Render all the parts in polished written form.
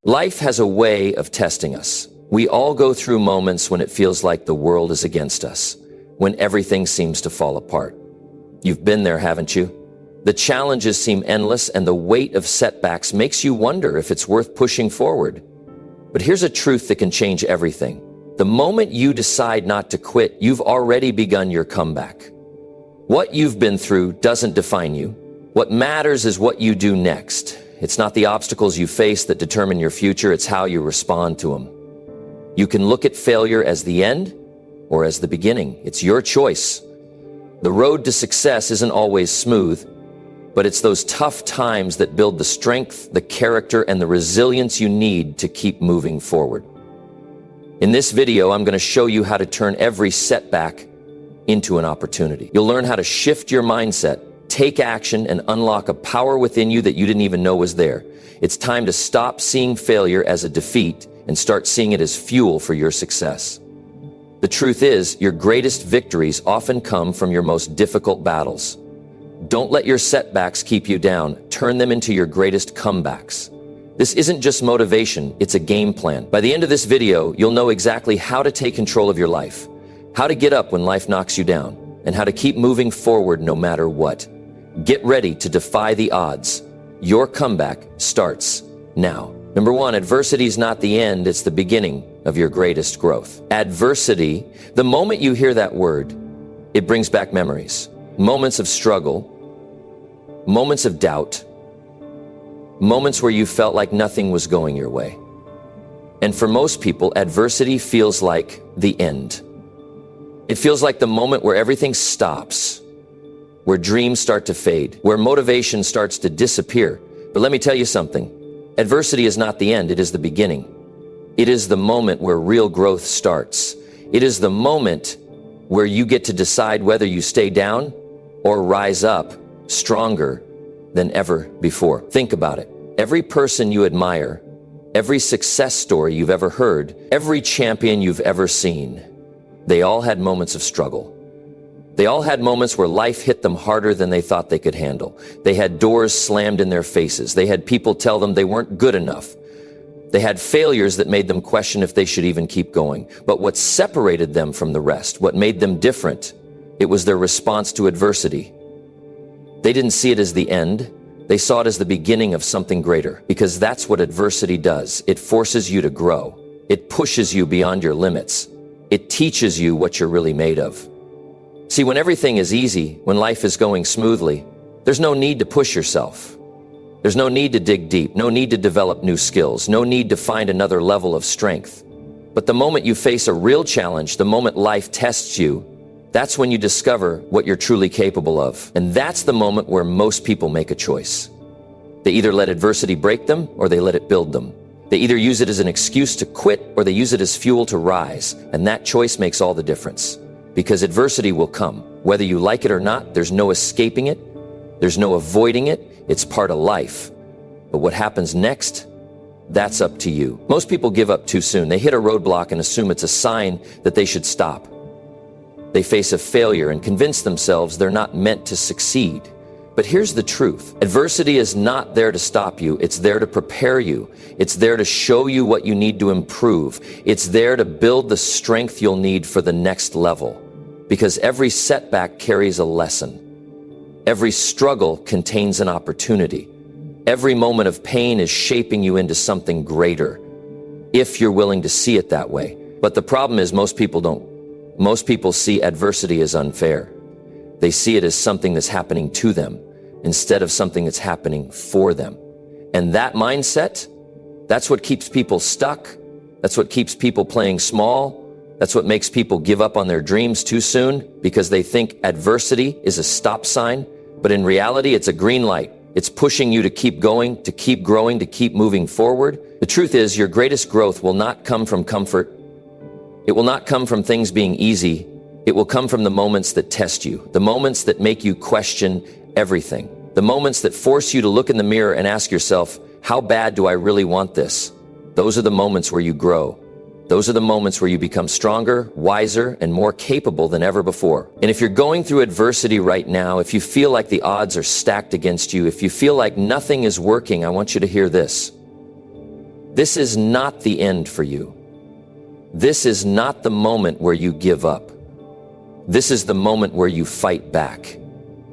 Life has a way of testing us. We all go through moments when it feels like the world is against us, when everything seems to fall apart. You've been there, haven't you? The challenges seem endless, and the weight of setbacks makes you wonder if it's worth pushing forward. But here's a truth that can change everything. The moment you decide not to quit, you've already begun your comeback. What you've been through doesn't define you. What matters is what you do next. It's not the obstacles you face that determine your future, it's how you respond to them. You can look at failure as the end or as the beginning. It's your choice. The road to success isn't always smooth, but it's those tough times that build the strength, the character, and the resilience you need to keep moving forward. In this video, I'm going to show you how to turn every setback into an opportunity. You'll learn how to shift your mindset, take action, and unlock a power within you that you didn't even know was there. It's time to stop seeing failure as a defeat and start seeing it as fuel for your success. The truth is, your greatest victories often come from your most difficult battles. Don't let your setbacks keep you down. Turn them into your greatest comebacks. This isn't just motivation, it's a game plan. By the end of this video, you'll know exactly how to take control of your life, how to get up when life knocks you down, and how to keep moving forward no matter what. Get ready to defy the odds. Your comeback starts now. Number one, adversity is not the end, it's the beginning of your greatest growth. Adversity, the moment you hear that word, it brings back memories. Moments of struggle, moments of doubt, moments where you felt like nothing was going your way. And for most people, adversity feels like the end. It feels like the moment where everything stops, where dreams start to fade, where motivation starts to disappear. But let me tell you something. Adversity is not the end, it is the beginning. It is the moment where real growth starts. It is the moment where you get to decide whether you stay down or rise up stronger than ever before. Think about it. Every person you admire, every success story you've ever heard, every champion you've ever seen, they all had moments of struggle. They all had moments where life hit them harder than they thought they could handle. They had doors slammed in their faces. They had people tell them they weren't good enough. They had failures that made them question if they should even keep going. But what separated them from the rest, what made them different, it was their response to adversity. They didn't see it as the end. They saw it as the beginning of something greater, because that's what adversity does. It forces you to grow. It pushes you beyond your limits. It teaches you what you're really made of. See, when everything is easy, when life is going smoothly, there's no need to push yourself. There's no need to dig deep, no need to develop new skills, no need to find another level of strength. But the moment you face a real challenge, the moment life tests you, that's when you discover what you're truly capable of. And that's the moment where most people make a choice. They either let adversity break them or they let it build them. They either use it as an excuse to quit or they use it as fuel to rise. And that choice makes all the difference. Because adversity will come. Whether you like it or not, there's no escaping it. There's no avoiding it. It's part of life. But what happens next, that's up to you. Most people give up too soon. They hit a roadblock and assume it's a sign that they should stop. They face a failure and convince themselves they're not meant to succeed. But here's the truth. Adversity is not there to stop you. It's there to prepare you. It's there to show you what you need to improve. It's there to build the strength you'll need for the next level. Because every setback carries a lesson. Every struggle contains an opportunity. Every moment of pain is shaping you into something greater, if you're willing to see it that way. But the problem is most people don't. Most people see adversity as unfair. They see it as something that's happening to them instead of something that's happening for them. And that mindset, that's what keeps people stuck. That's what keeps people playing small. That's what makes people give up on their dreams too soon, because they think adversity is a stop sign. But in reality, it's a green light. It's pushing you to keep going, to keep growing, to keep moving forward. The truth is, your greatest growth will not come from comfort. It will not come from things being easy. It will come from the moments that test you, the moments that make you question everything, the moments that force you to look in the mirror and ask yourself, how bad do I really want this? Those are the moments where you grow. Those are the moments where you become stronger, wiser, and more capable than ever before. And if you're going through adversity right now, if you feel like the odds are stacked against you, if you feel like nothing is working, I want you to hear this. This is not the end for you. This is not the moment where you give up. This is the moment where you fight back.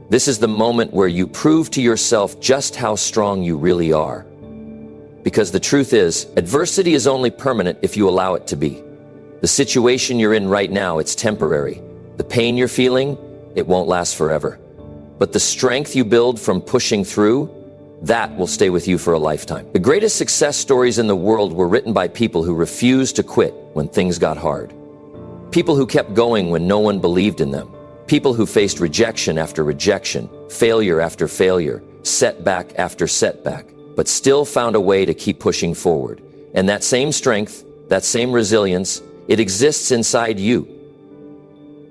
This is the moment where you prove to yourself just how strong you really are. Because the truth is, adversity is only permanent if you allow it to be. The situation you're in right now, it's temporary. The pain you're feeling, it won't last forever. But the strength you build from pushing through, that will stay with you for a lifetime. The greatest success stories in the world were written by people who refused to quit when things got hard. People who kept going when no one believed in them. People who faced rejection after rejection, failure after failure, setback after setback, but still found a way to keep pushing forward. And that same strength, that same resilience, it exists inside you.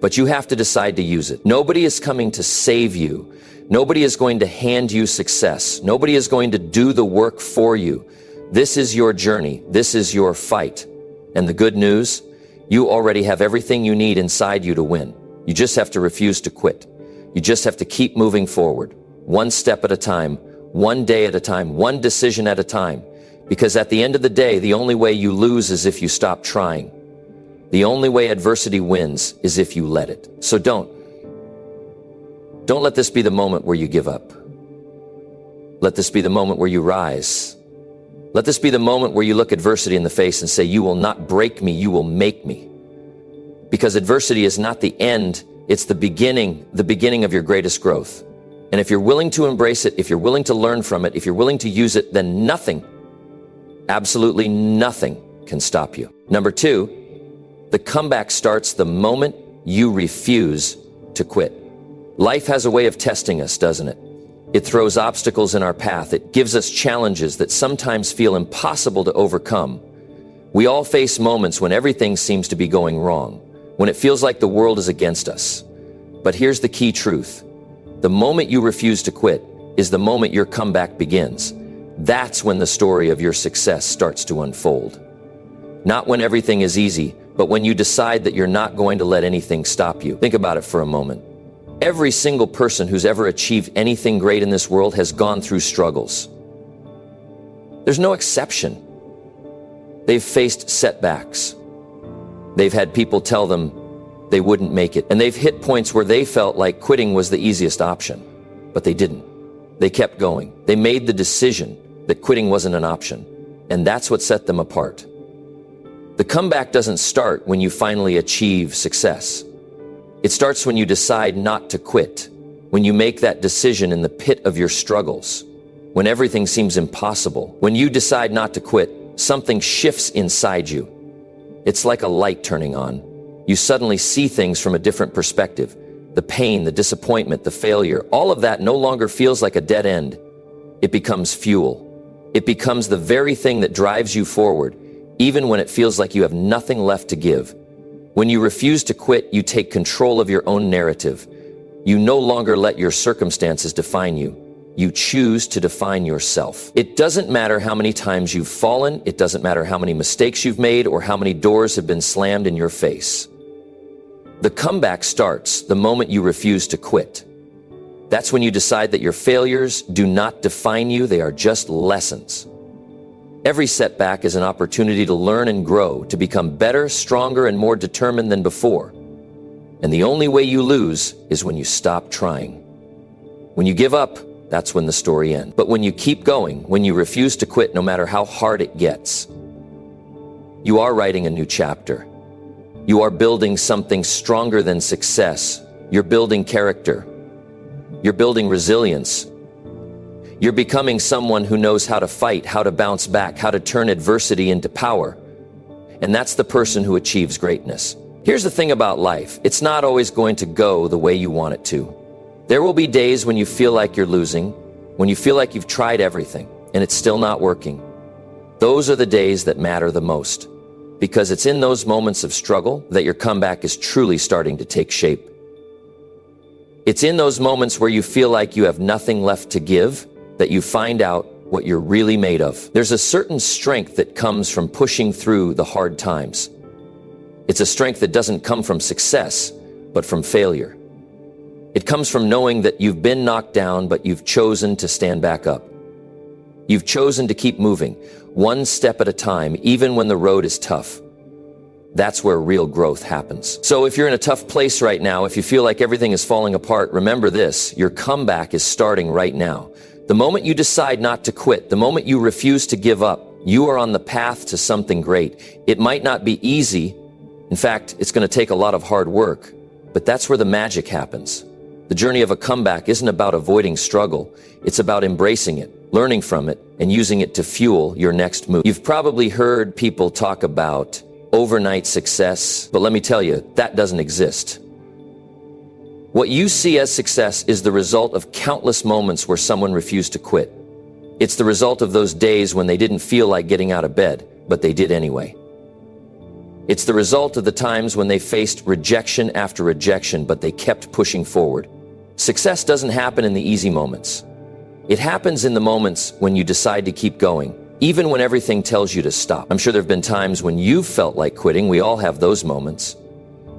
But you have to decide to use it. Nobody is coming to save you. Nobody is going to hand you success. Nobody is going to do the work for you. This is your journey. This is your fight. And the good news, you already have everything you need inside you to win. You just have to refuse to quit. You just have to keep moving forward, one step at a time, one day at a time, one decision at a time. Because at the end of the day, the only way you lose is if you stop trying. The only way adversity wins is if you let it. So don't let this be the moment where you give up. Let this be the moment where you rise. Let this be the moment where you look adversity in the face and say, you will not break me, you will make me. Because adversity is not the end, it's the beginning of your greatest growth. And if you're willing to embrace it, if you're willing to learn from it, if you're willing to use it, then nothing, absolutely nothing can stop you. Number 2, the comeback starts the moment you refuse to quit. Life has a way of testing us, doesn't it? It throws obstacles in our path. It gives us challenges that sometimes feel impossible to overcome. We all face moments when everything seems to be going wrong, when it feels like the world is against us. But here's the key truth. The moment you refuse to quit is the moment your comeback begins. That's when the story of your success starts to unfold. Not when everything is easy, but when you decide that you're not going to let anything stop you. Think about it for a moment. Every single person who's ever achieved anything great in this world has gone through struggles. There's no exception. They've faced setbacks. They've had people tell them they wouldn't make it. And they've hit points where they felt like quitting was the easiest option. But they didn't. They kept going. They made the decision that quitting wasn't an option. And that's what set them apart. The comeback doesn't start when you finally achieve success. It starts when you decide not to quit, when you make that decision in the pit of your struggles, when everything seems impossible. When you decide not to quit, something shifts inside you. It's like a light turning on. You suddenly see things from a different perspective. The pain, the disappointment, the failure, all of that no longer feels like a dead end. It becomes fuel. It becomes the very thing that drives you forward, even when it feels like you have nothing left to give. When you refuse to quit, you take control of your own narrative. You no longer let your circumstances define you. You choose to define yourself. It doesn't matter how many times you've fallen. It doesn't matter how many mistakes you've made or how many doors have been slammed in your face. The comeback starts the moment you refuse to quit. That's when you decide that your failures do not define you. They are just lessons. Every setback is an opportunity to learn and grow, to become better, stronger, and more determined than before. And the only way you lose is when you stop trying. When you give up, that's when the story ends. But when you keep going, when you refuse to quit no matter how hard it gets, you are writing a new chapter. You are building something stronger than success. You're building character. You're building resilience. You're becoming someone who knows how to fight, how to bounce back, how to turn adversity into power. And that's the person who achieves greatness. Here's the thing about life. It's not always going to go the way you want it to. There will be days when you feel like you're losing, when you feel like you've tried everything and it's still not working. Those are the days that matter the most, because it's in those moments of struggle that your comeback is truly starting to take shape. It's in those moments where you feel like you have nothing left to give that you find out what you're really made of. There's a certain strength that comes from pushing through the hard times. It's a strength that doesn't come from success, but from failure. It comes from knowing that you've been knocked down, but you've chosen to stand back up. You've chosen to keep moving, one step at a time, even when the road is tough. That's where real growth happens. So if you're in a tough place right now, if you feel like everything is falling apart, remember this: your comeback is starting right now. The moment you decide not to quit, the moment you refuse to give up, you are on the path to something great. It might not be easy. In fact, it's going to take a lot of hard work, but that's where the magic happens. The journey of a comeback isn't about avoiding struggle. It's about embracing it, learning from it, and using it to fuel your next move. You've probably heard people talk about overnight success, but let me tell you, that doesn't exist. What you see as success is the result of countless moments where someone refused to quit. It's the result of those days when they didn't feel like getting out of bed, but they did anyway. It's the result of the times when they faced rejection after rejection, but they kept pushing forward. Success doesn't happen in the easy moments. It happens in the moments when you decide to keep going, even when everything tells you to stop. I'm sure there have been times when you've felt like quitting. We all have those moments.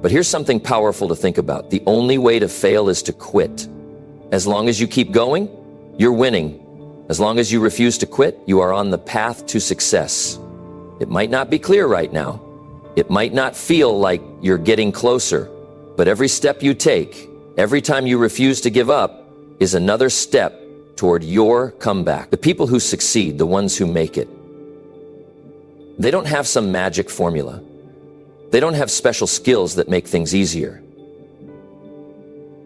But here's something powerful to think about. The only way to fail is to quit. As long as you keep going, you're winning. As long as you refuse to quit, you are on the path to success. It might not be clear right now. It might not feel like you're getting closer, but every step you take, every time you refuse to give up, is another step toward your comeback. The people who succeed, the ones who make it, they don't have some magic formula. They don't have special skills that make things easier.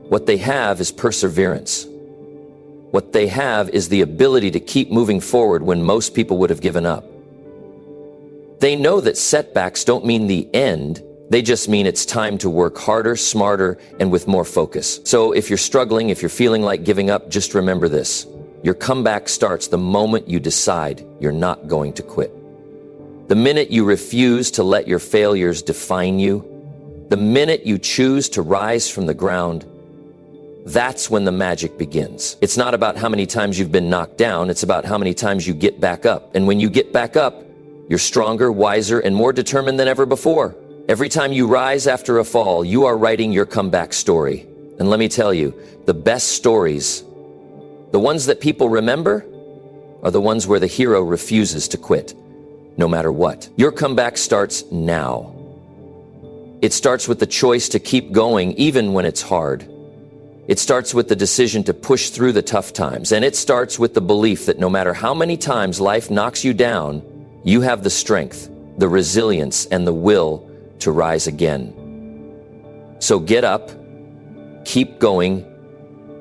What they have is perseverance. What they have is the ability to keep moving forward when most people would have given up. They know that setbacks don't mean the end. They just mean it's time to work harder, smarter, and with more focus. So if you're struggling, if you're feeling like giving up, just remember this: your comeback starts the moment you decide you're not going to quit. The minute you refuse to let your failures define you, the minute you choose to rise from the ground, that's when the magic begins. It's not about how many times you've been knocked down, it's about how many times you get back up. And when you get back up, you're stronger, wiser, and more determined than ever before. Every time you rise after a fall, you are writing your comeback story. And let me tell you, the best stories, the ones that people remember, are the ones where the hero refuses to quit, no matter what. Your comeback starts now. It starts with the choice to keep going even when it's hard. It starts with the decision to push through the tough times. And it starts with the belief that no matter how many times life knocks you down, you have the strength, the resilience, and the will to rise again. So get up, keep going.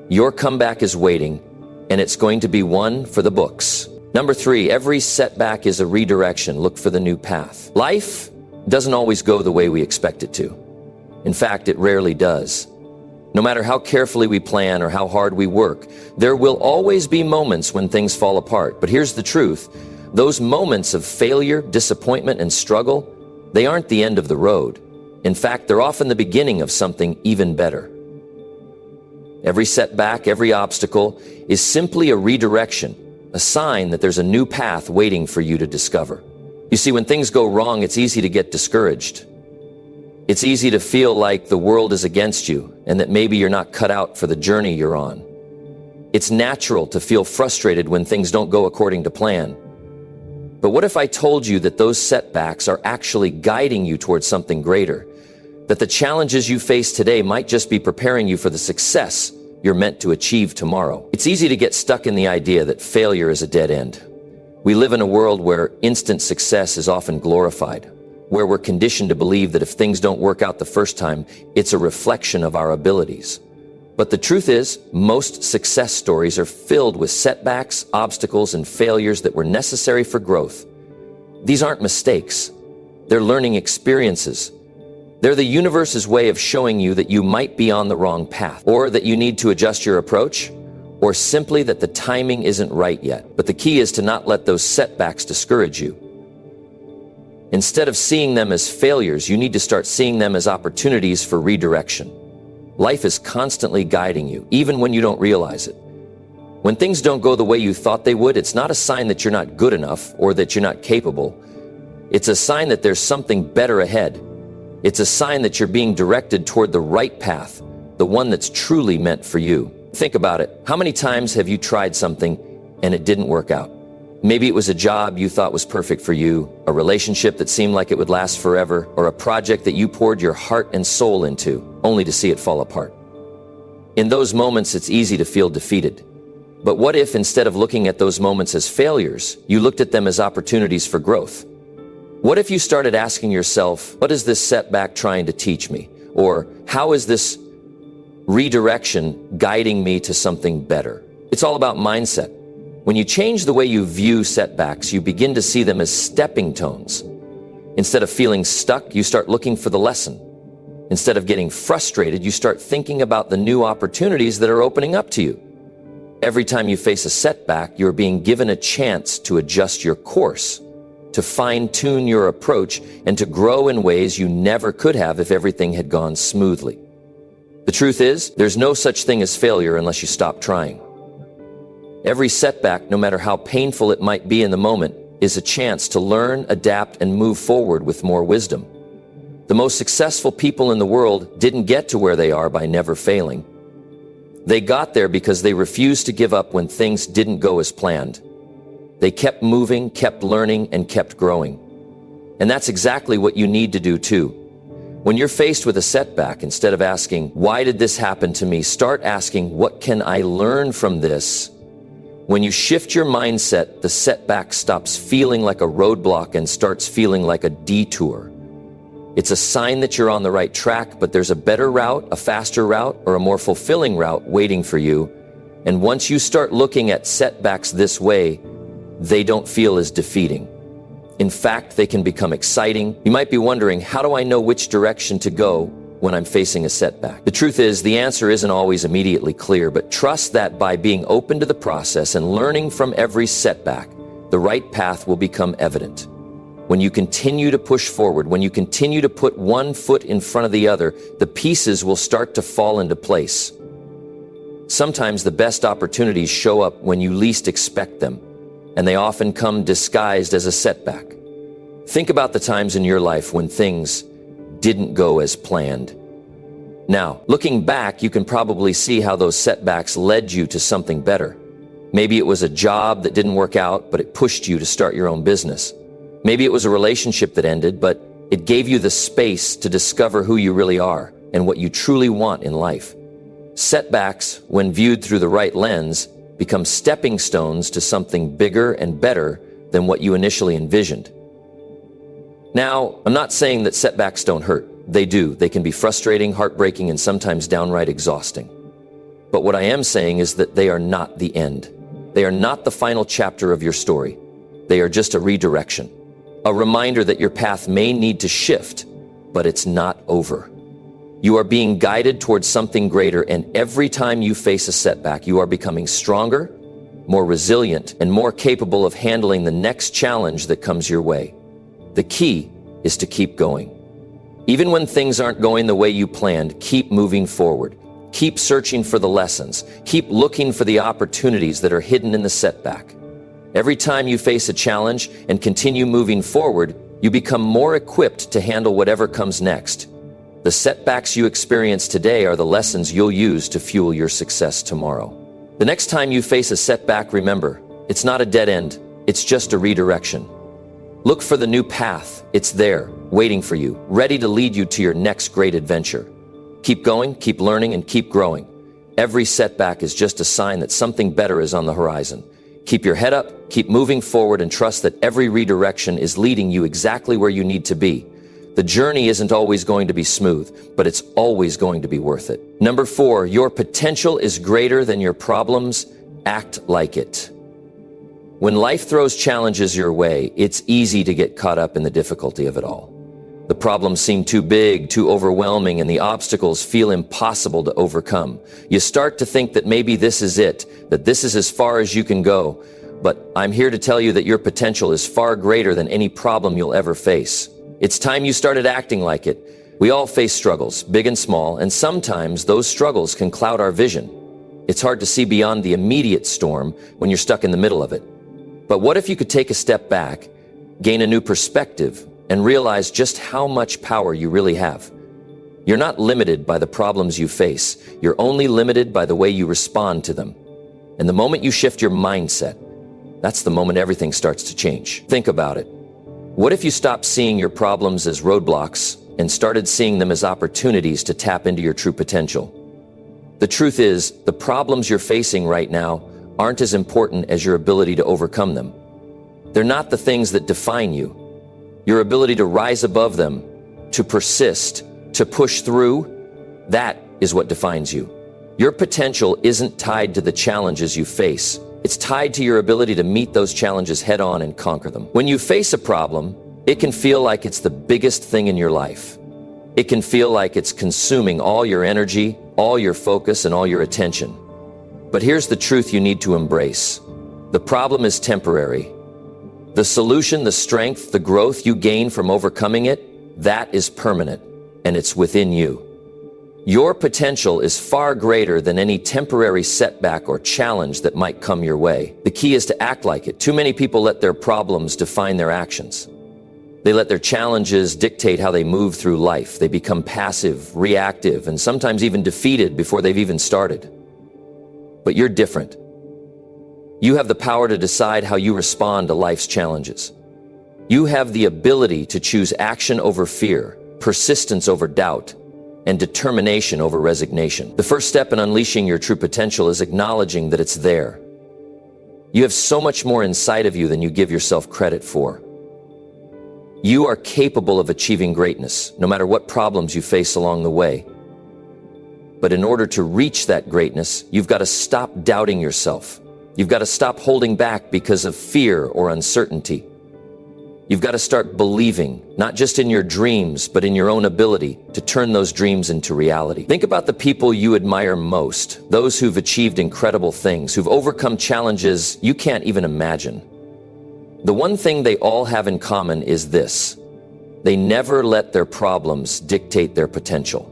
Your comeback is waiting, and it's going to be one for the books. Number 3, every setback is a redirection. Look for the new path. Life doesn't always go the way we expect it to. In fact, it rarely does. No matter how carefully we plan or how hard we work, there will always be moments when things fall apart. But here's the truth. Those moments of failure, disappointment, and struggle, they aren't the end of the road. In fact, they're often the beginning of something even better. Every setback, every obstacle is simply a redirection, a sign that there's a new path waiting for you to discover. You see, when things go wrong, it's easy to get discouraged. It's easy to feel like the world is against you and that maybe you're not cut out for the journey you're on. It's natural to feel frustrated when things don't go according to plan. But what if I told you that those setbacks are actually guiding you towards something greater? That the challenges you face today might just be preparing you for the success you're meant to achieve tomorrow. It's easy to get stuck in the idea that failure is a dead end. We live in a world where instant success is often glorified, where we're conditioned to believe that if things don't work out the first time, it's a reflection of our abilities. But the truth is, most success stories are filled with setbacks, obstacles, and failures that were necessary for growth. These aren't mistakes. They're learning experiences. They're the universe's way of showing you that you might be on the wrong path, or that you need to adjust your approach, or simply that the timing isn't right yet. But the key is to not let those setbacks discourage you. Instead of seeing them as failures, you need to start seeing them as opportunities for redirection. Life is constantly guiding you, even when you don't realize it. When things don't go the way you thought they would, it's not a sign that you're not good enough or that you're not capable. It's a sign that there's something better ahead. It's a sign that you're being directed toward the right path, the one that's truly meant for you. Think about it. How many times have you tried something and it didn't work out? Maybe it was a job you thought was perfect for you, a relationship that seemed like it would last forever, or a project that you poured your heart and soul into, only to see it fall apart. In those moments, it's easy to feel defeated. But what if, instead of looking at those moments as failures, you looked at them as opportunities for growth? What if you started asking yourself, what is this setback trying to teach me? Or how is this redirection guiding me to something better? It's all about mindset. When you change the way you view setbacks, you begin to see them as stepping stones. Instead of feeling stuck, you start looking for the lesson. Instead of getting frustrated, you start thinking about the new opportunities that are opening up to you. Every time you face a setback, you're being given a chance to adjust your course, to fine-tune your approach, and to grow in ways you never could have if everything had gone smoothly. The truth is, there's no such thing as failure unless you stop trying. Every setback, no matter how painful it might be in the moment, is a chance to learn, adapt, and move forward with more wisdom. The most successful people in the world didn't get to where they are by never failing. They got there because they refused to give up when things didn't go as planned. They kept moving, kept learning, and kept growing. And that's exactly what you need to do too. When you're faced with a setback, instead of asking, why did this happen to me? Start asking, what can I learn from this? When you shift your mindset, the setback stops feeling like a roadblock and starts feeling like a detour. It's a sign that you're on the right track, but there's a better route, a faster route, or a more fulfilling route waiting for you. And once you start looking at setbacks this way, they don't feel as defeating. In fact, they can become exciting. You might be wondering, how do I know which direction to go when I'm facing a setback? The truth is, the answer isn't always immediately clear, but trust that by being open to the process and learning from every setback, the right path will become evident. When you continue to push forward, when you continue to put one foot in front of the other, the pieces will start to fall into place. Sometimes the best opportunities show up when you least expect them, and they often come disguised as a setback. Think about the times in your life when things didn't go as planned. Now, looking back, you can probably see how those setbacks led you to something better. Maybe it was a job that didn't work out, but it pushed you to start your own business. Maybe it was a relationship that ended, but it gave you the space to discover who you really are and what you truly want in life. Setbacks, when viewed through the right lens, become stepping stones to something bigger and better than what you initially envisioned. Now, I'm not saying that setbacks don't hurt. They do. They can be frustrating, heartbreaking, and sometimes downright exhausting. But what I am saying is that they are not the end. They are not the final chapter of your story. They are just a redirection. A reminder that your path may need to shift, but it's not over. You are being guided towards something greater, and every time you face a setback, you are becoming stronger, more resilient, and more capable of handling the next challenge that comes your way. The key is to keep going. Even when things aren't going the way you planned, keep moving forward. Keep searching for the lessons. Keep looking for the opportunities that are hidden in the setback. Every time you face a challenge and continue moving forward, you become more equipped to handle whatever comes next. The setbacks you experience today are the lessons you'll use to fuel your success tomorrow. The next time you face a setback, remember, it's not a dead end, it's just a redirection. Look for the new path. It's there, waiting for you, ready to lead you to your next great adventure. Keep going, keep learning, and keep growing. Every setback is just a sign that something better is on the horizon. Keep your head up, keep moving forward, and trust that every redirection is leading you exactly where you need to be. The journey isn't always going to be smooth, but it's always going to be worth it. Number 4, your potential is greater than your problems. Act like it. When life throws challenges your way, it's easy to get caught up in the difficulty of it all. The problems seem too big, too overwhelming, and the obstacles feel impossible to overcome. You start to think that maybe this is it, that this is as far as you can go. But I'm here to tell you that your potential is far greater than any problem you'll ever face. It's time you started acting like it. We all face struggles, big and small, and sometimes those struggles can cloud our vision. It's hard to see beyond the immediate storm when you're stuck in the middle of it. But what if you could take a step back, gain a new perspective, and realize just how much power you really have? You're not limited by the problems you face. You're only limited by the way you respond to them. And the moment you shift your mindset, that's the moment everything starts to change. Think about it. What if you stopped seeing your problems as roadblocks and started seeing them as opportunities to tap into your true potential? The truth is, the problems you're facing right now aren't as important as your ability to overcome them. They're not the things that define you. Your ability to rise above them, to persist, to push through, that is what defines you. Your potential isn't tied to the challenges you face. It's tied to your ability to meet those challenges head on and conquer them. When you face a problem, it can feel like it's the biggest thing in your life. It can feel like it's consuming all your energy, all your focus, and all your attention. But here's the truth you need to embrace. The problem is temporary. The solution, the strength, the growth you gain from overcoming it, that is permanent, and it's within you. Your potential is far greater than any temporary setback or challenge that might come your way. The key is to act like it. Too many people let their problems define their actions. They let their challenges dictate how they move through life. They become passive, reactive, and sometimes even defeated before they've even started. But you're different. You have the power to decide how you respond to life's challenges. You have the ability to choose action over fear, persistence over doubt, and determination over resignation. The first step in unleashing your true potential is acknowledging that it's there. You have so much more inside of you than you give yourself credit for. You are capable of achieving greatness, no matter what problems you face along the way. But in order to reach that greatness, you've got to stop doubting yourself. You've got to stop holding back because of fear or uncertainty. You've got to start believing, not just in your dreams, but in your own ability to turn those dreams into reality. Think about the people you admire most, those who've achieved incredible things, who've overcome challenges you can't even imagine. The one thing they all have in common is this: they never let their problems dictate their potential.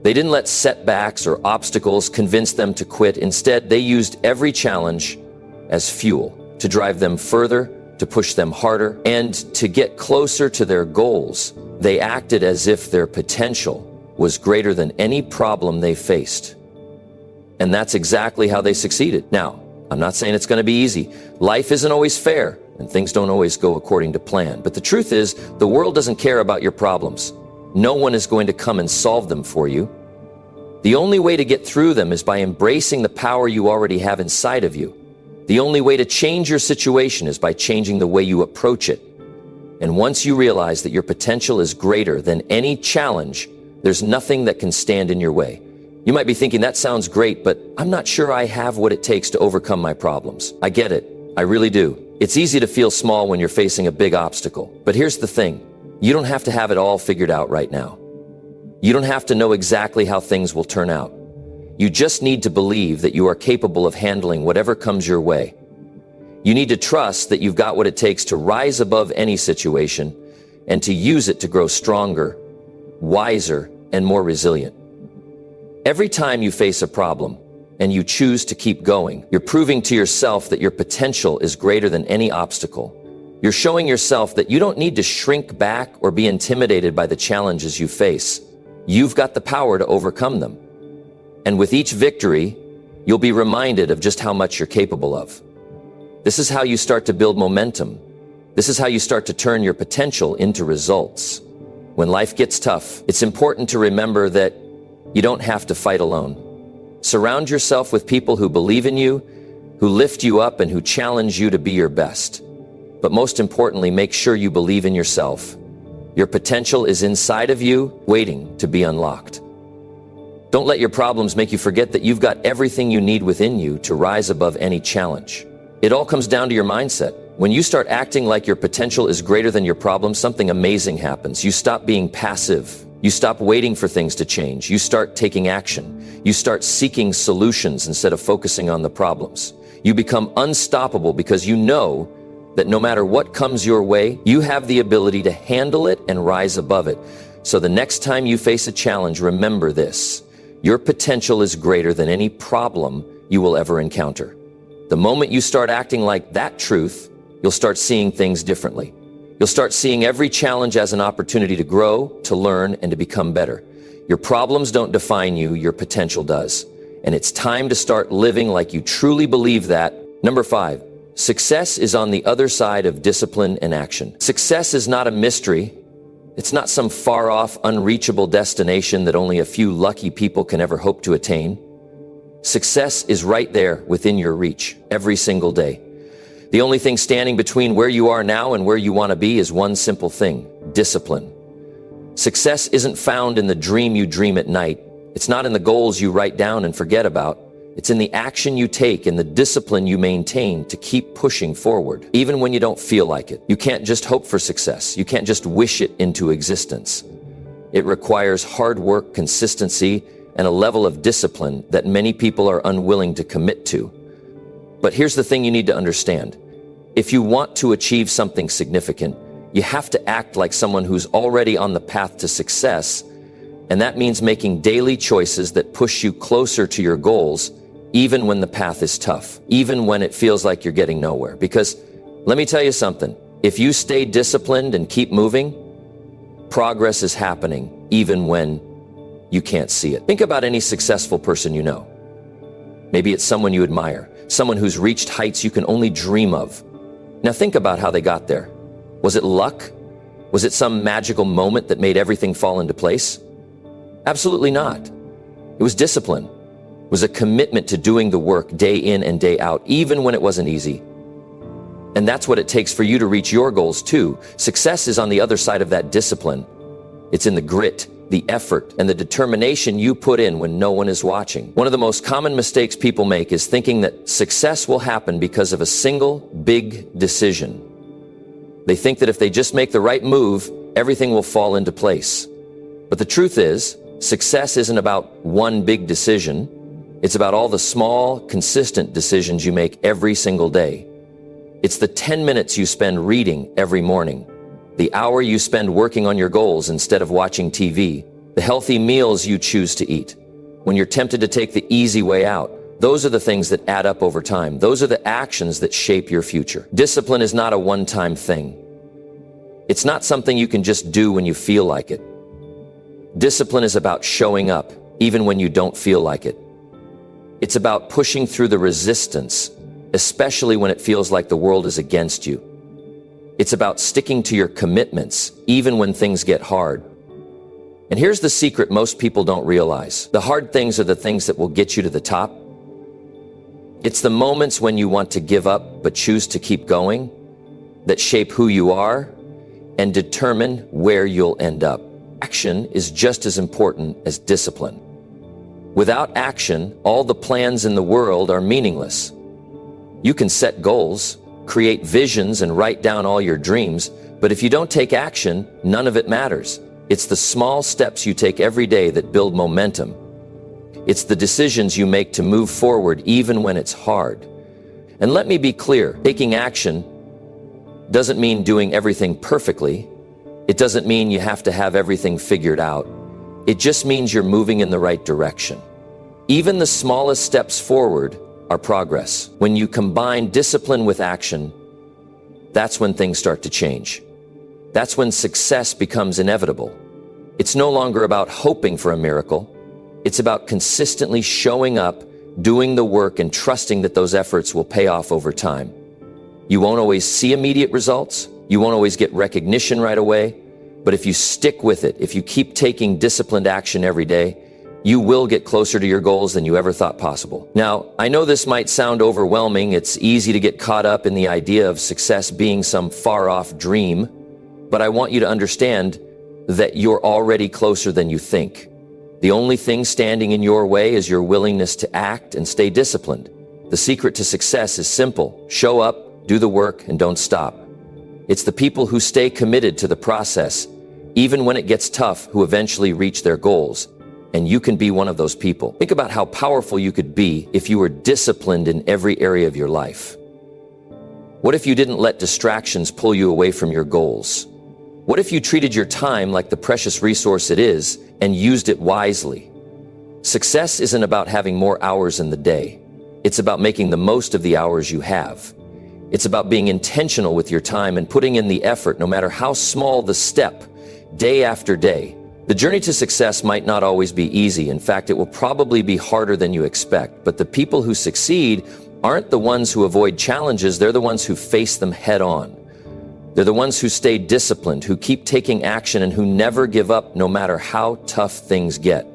They didn't let setbacks or obstacles convince them to quit. Instead, they used every challenge as fuel to drive them further, to push them harder, and to get closer to their goals. They acted as if their potential was greater than any problem they faced. And that's exactly how they succeeded. Now, I'm not saying it's going to be easy. Life isn't always fair, and things don't always go according to plan. But the truth is, the world doesn't care about your problems. No one is going to come and solve them for you. The only way to get through them is by embracing the power you already have inside of you. The only way to change your situation is by changing the way you approach it. And once you realize that your potential is greater than any challenge, there's nothing that can stand in your way. You might be thinking, that sounds great, but I'm not sure I have what it takes to overcome my problems. I get it. I really do. It's easy to feel small when you're facing a big obstacle. But here's the thing. You don't have to have it all figured out right now. You don't have to know exactly how things will turn out. You just need to believe that you are capable of handling whatever comes your way. You need to trust that you've got what it takes to rise above any situation and to use it to grow stronger, wiser, and more resilient. Every time you face a problem and you choose to keep going, you're proving to yourself that your potential is greater than any obstacle. You're showing yourself that you don't need to shrink back or be intimidated by the challenges you face. You've got the power to overcome them. And with each victory, you'll be reminded of just how much you're capable of. This is how you start to build momentum. This is how you start to turn your potential into results. When life gets tough, it's important to remember that you don't have to fight alone. Surround yourself with people who believe in you, who lift you up, and who challenge you to be your best. But most importantly, make sure you believe in yourself. Your potential is inside of you, waiting to be unlocked. Don't let your problems make you forget that you've got everything you need within you to rise above any challenge. It all comes down to your mindset. When you start acting like your potential is greater than your problem, something amazing happens. You stop being passive. You stop waiting for things to change. You start taking action. You start seeking solutions instead of focusing on the problems. You become unstoppable because you know that no matter what comes your way, you have the ability to handle it and rise above it. So the next time you face a challenge, remember this. Your potential is greater than any problem you will ever encounter. The moment you start acting like that truth, you'll start seeing things differently. You'll start seeing every challenge as an opportunity to grow, to learn, and to become better. Your problems don't define you, your potential does. And it's time to start living like you truly believe that. Number 5, Success is on the other side of discipline and action. Success is not a mystery. It's not some far-off, unreachable destination that only a few lucky people can ever hope to attain. Success is right there within your reach every single day. The only thing standing between where you are now and where you want to be is one simple thing: discipline. Success isn't found in the dream you dream at night. It's not in the goals you write down and forget about. It's in the action you take and the discipline you maintain to keep pushing forward, even when you don't feel like it. You can't just hope for success. You can't just wish it into existence. It requires hard work, consistency, and a level of discipline that many people are unwilling to commit to. But here's the thing you need to understand. If you want to achieve something significant, you have to act like someone who's already on the path to success, and that means making daily choices that push you closer to your goals, even when the path is tough, even when it feels like you're getting nowhere. Because let me tell you something, if you stay disciplined and keep moving, progress is happening even when you can't see it. Think about any successful person you know. Maybe it's someone you admire, someone who's reached heights you can only dream of. Now think about how they got there. Was it luck? Was it some magical moment that made everything fall into place? Absolutely not. It was discipline. It was a commitment to doing the work day in and day out, even when it wasn't easy. And that's what it takes for you to reach your goals too. Success is on the other side of that discipline. It's in the grit, the effort, and the determination you put in when no one is watching. One of the most common mistakes people make is thinking that success will happen because of a single big decision. They think that if they just make the right move, everything will fall into place. But the truth is, success isn't about one big decision. It's about all the small, consistent decisions you make every single day. It's the 10 minutes you spend reading every morning, the hour you spend working on your goals instead of watching TV, the healthy meals you choose to eat, when you're tempted to take the easy way out. Those are the things that add up over time. Those are the actions that shape your future. Discipline is not a one-time thing. It's not something you can just do when you feel like it. Discipline is about showing up, even when you don't feel like it. It's about pushing through the resistance, especially when it feels like the world is against you. It's about sticking to your commitments, even when things get hard. And here's the secret most people don't realize. The hard things are the things that will get you to the top. It's the moments when you want to give up but choose to keep going that shape who you are and determine where you'll end up. Action is just as important as discipline. Without action, all the plans in the world are meaningless. You can set goals, create visions, and write down all your dreams, but if you don't take action, none of it matters. It's the small steps you take every day that build momentum. It's the decisions you make to move forward even when it's hard. And let me be clear, taking action doesn't mean doing everything perfectly. It doesn't mean you have to have everything figured out. It just means you're moving in the right direction. Even the smallest steps forward are progress. When you combine discipline with action, that's when things start to change. That's when success becomes inevitable. It's no longer about hoping for a miracle. It's about consistently showing up, doing the work, and trusting that those efforts will pay off over time. You won't always see immediate results. You won't always get recognition right away. But if you stick with it, if you keep taking disciplined action every day, you will get closer to your goals than you ever thought possible. Now, I know this might sound overwhelming. It's easy to get caught up in the idea of success being some far-off dream, but I want you to understand that you're already closer than you think. The only thing standing in your way is your willingness to act and stay disciplined. The secret to success is simple. Show up, do the work, and don't stop. It's the people who stay committed to the process, even when it gets tough, who eventually reach their goals. And you can be one of those people. Think about how powerful you could be if you were disciplined in every area of your life. What if you didn't let distractions pull you away from your goals? What if you treated your time like the precious resource it is and used it wisely? Success isn't about having more hours in the day. It's about making the most of the hours you have. It's about being intentional with your time and putting in the effort, no matter how small the step, day after day. The journey to success might not always be easy. In fact, it will probably be harder than you expect. But the people who succeed aren't the ones who avoid challenges, they're the ones who face them head on. They're the ones who stay disciplined, who keep taking action, and who never give up no matter how tough things get.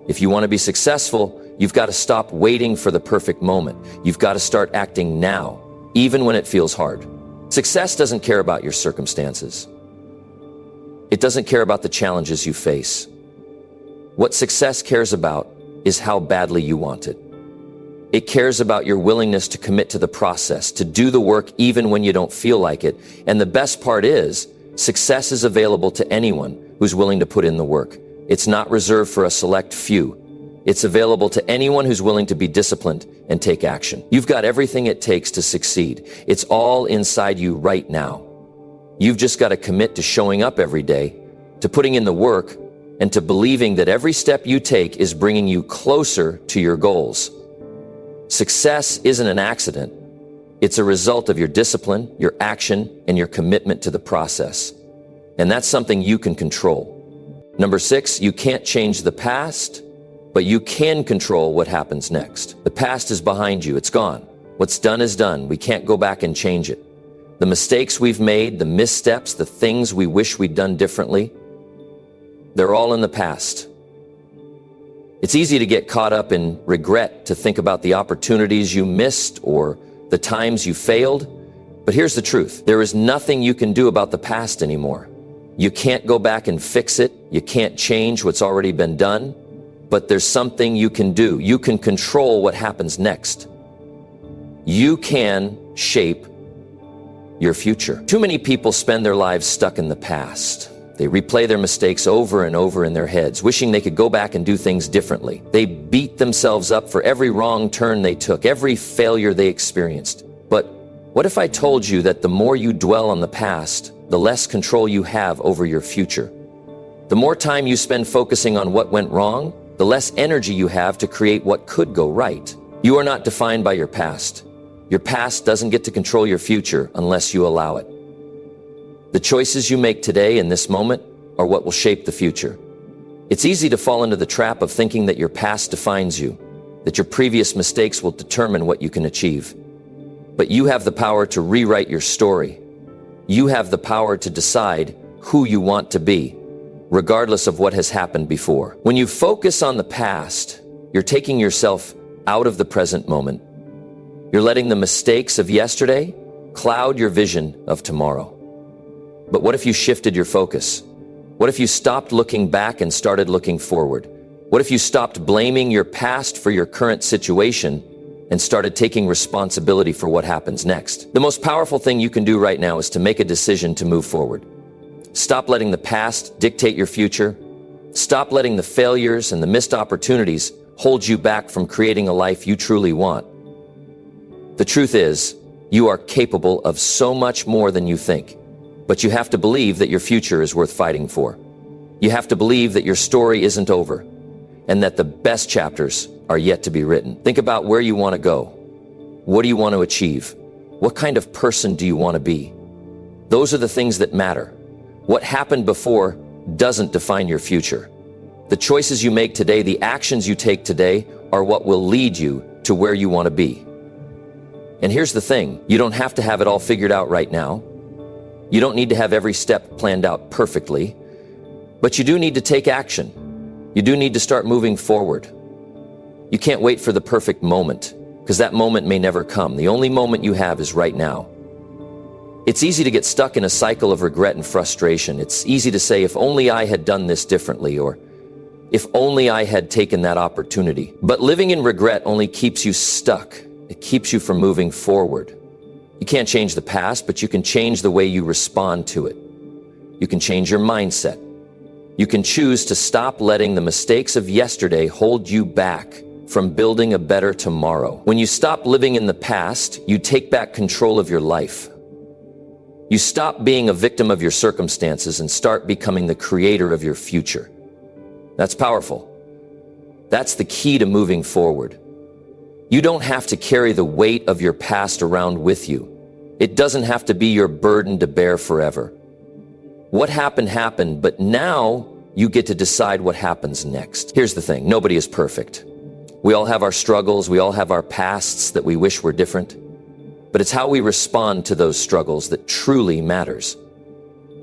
If you want to be successful, you've got to stop waiting for the perfect moment. You've got to start acting now, even when it feels hard. Success doesn't care about your circumstances. It doesn't care about the challenges you face. What success cares about is how badly you want it. It cares about your willingness to commit to the process, to do the work even when you don't feel like it. And the best part is, success is available to anyone who's willing to put in the work. It's not reserved for a select few. It's available to anyone who's willing to be disciplined and take action. You've got everything it takes to succeed. It's all inside you right now. You've just got to commit to showing up every day, to putting in the work, and to believing that every step you take is bringing you closer to your goals. Success isn't an accident. It's a result of your discipline, your action, and your commitment to the process. And that's something you can control. Number 6, you can't change the past, but you can control what happens next. The past is behind you. It's gone. What's done is done. We can't go back and change it. The mistakes we've made, the missteps, the things we wish we'd done differently, they're all in the past. It's easy to get caught up in regret, to think about the opportunities you missed or the times you failed. But here's the truth. There is nothing you can do about the past anymore. You can't go back and fix it. You can't change what's already been done. But there's something you can do. You can control what happens next. You can shape your future. Too many people spend their lives stuck in the past. They replay their mistakes over and over in their heads, wishing they could go back and do things differently. They beat themselves up for every wrong turn they took, every failure they experienced. But what if I told you that the more you dwell on the past, the less control you have over your future? The more time you spend focusing on what went wrong, the less energy you have to create what could go right. You are not defined by your past. Your past doesn't get to control your future unless you allow it. The choices you make today in this moment are what will shape the future. It's easy to fall into the trap of thinking that your past defines you, that your previous mistakes will determine what you can achieve. But you have the power to rewrite your story. You have the power to decide who you want to be, regardless of what has happened before. When you focus on the past, you're taking yourself out of the present moment. You're letting the mistakes of yesterday cloud your vision of tomorrow. But what if you shifted your focus? What if you stopped looking back and started looking forward? What if you stopped blaming your past for your current situation and started taking responsibility for what happens next? The most powerful thing you can do right now is to make a decision to move forward. Stop letting the past dictate your future. Stop letting the failures and the missed opportunities hold you back from creating a life you truly want. The truth is, you are capable of so much more than you think. But you have to believe that your future is worth fighting for. You have to believe that your story isn't over and that the best chapters are yet to be written. Think about where you want to go. What do you want to achieve? What kind of person do you want to be? Those are the things that matter. What happened before doesn't define your future. The choices you make today, the actions you take today, are what will lead you to where you want to be. And here's the thing, you don't have to have it all figured out right now. You don't need to have every step planned out perfectly, but you do need to take action. You do need to start moving forward. You can't wait for the perfect moment, because that moment may never come. The only moment you have is right now. It's easy to get stuck in a cycle of regret and frustration. It's easy to say, if only I had done this differently, or if only I had taken that opportunity. But living in regret only keeps you stuck. It keeps you from moving forward. You can't change the past, but you can change the way you respond to it. You can change your mindset. You can choose to stop letting the mistakes of yesterday hold you back from building a better tomorrow. When you stop living in the past, you take back control of your life. You stop being a victim of your circumstances and start becoming the creator of your future. That's powerful. That's the key to moving forward. You don't have to carry the weight of your past around with you. It doesn't have to be your burden to bear forever. What happened, happened, but now you get to decide what happens next. Here's the thing, nobody is perfect. We all have our struggles, we all have our pasts that we wish were different. But it's how we respond to those struggles that truly matters.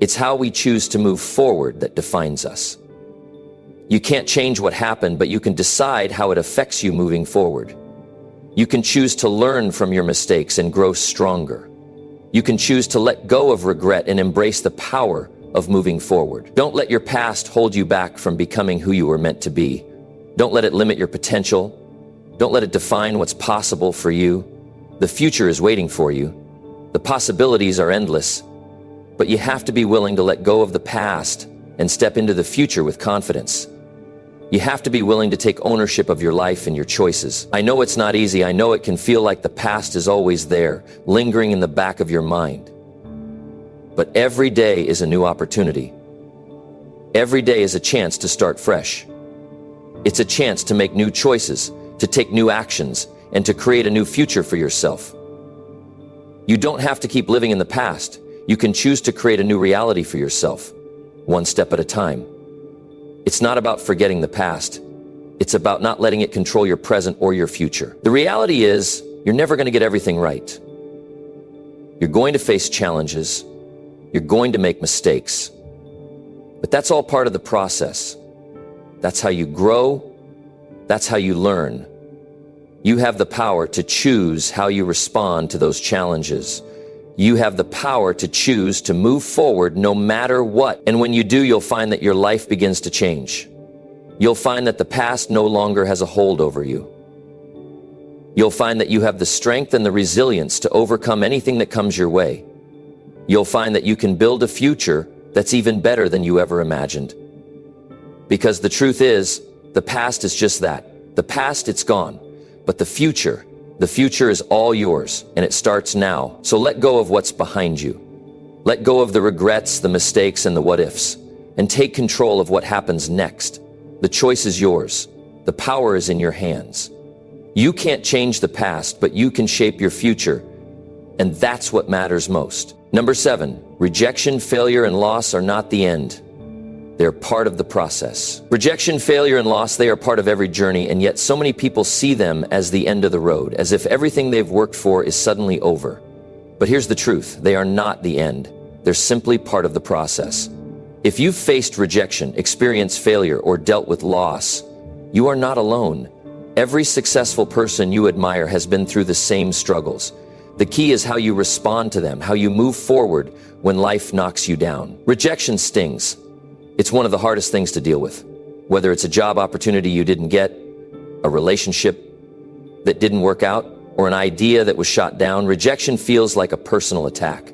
It's how we choose to move forward that defines us. You can't change what happened, but you can decide how it affects you moving forward. You can choose to learn from your mistakes and grow stronger. You can choose to let go of regret and embrace the power of moving forward. Don't let your past hold you back from becoming who you were meant to be. Don't let it limit your potential. Don't let it define what's possible for you. The future is waiting for you. The possibilities are endless, but you have to be willing to let go of the past and step into the future with confidence. You have to be willing to take ownership of your life and your choices. I know it's not easy. I know it can feel like the past is always there, lingering in the back of your mind. But every day is a new opportunity. Every day is a chance to start fresh. It's a chance to make new choices, to take new actions, and to create a new future for yourself. You don't have to keep living in the past. You can choose to create a new reality for yourself, one step at a time. It's not about forgetting the past. It's about not letting it control your present or your future. The reality is, you're never going to get everything right. You're going to face challenges. You're going to make mistakes. But that's all part of the process. That's how you grow. That's how you learn. You have the power to choose how you respond to those challenges. You have the power to choose to move forward no matter what. And when you do, you'll find that your life begins to change. You'll find that the past no longer has a hold over you. You'll find that you have the strength and the resilience to overcome anything that comes your way. You'll find that you can build a future that's even better than you ever imagined. Because the truth is, the past is just that. The past, it's gone. But the future is all yours, and it starts now. So let go of what's behind you. Let go of the regrets, the mistakes, and the what-ifs, and take control of what happens next. The choice is yours. The power is in your hands. You can't change the past, but you can shape your future, and that's what matters most. Number 7, rejection, failure, and loss are not the end. They're part of the process. Rejection, failure, and loss, they are part of every journey, and yet so many people see them as the end of the road, as if everything they've worked for is suddenly over. But here's the truth. They are not the end. They're simply part of the process. If you've faced rejection, experienced failure, or dealt with loss, you are not alone. Every successful person you admire has been through the same struggles. The key is how you respond to them, how you move forward when life knocks you down. Rejection stings. It's one of the hardest things to deal with. Whether it's a job opportunity you didn't get, a relationship that didn't work out, or an idea that was shot down, rejection feels like a personal attack.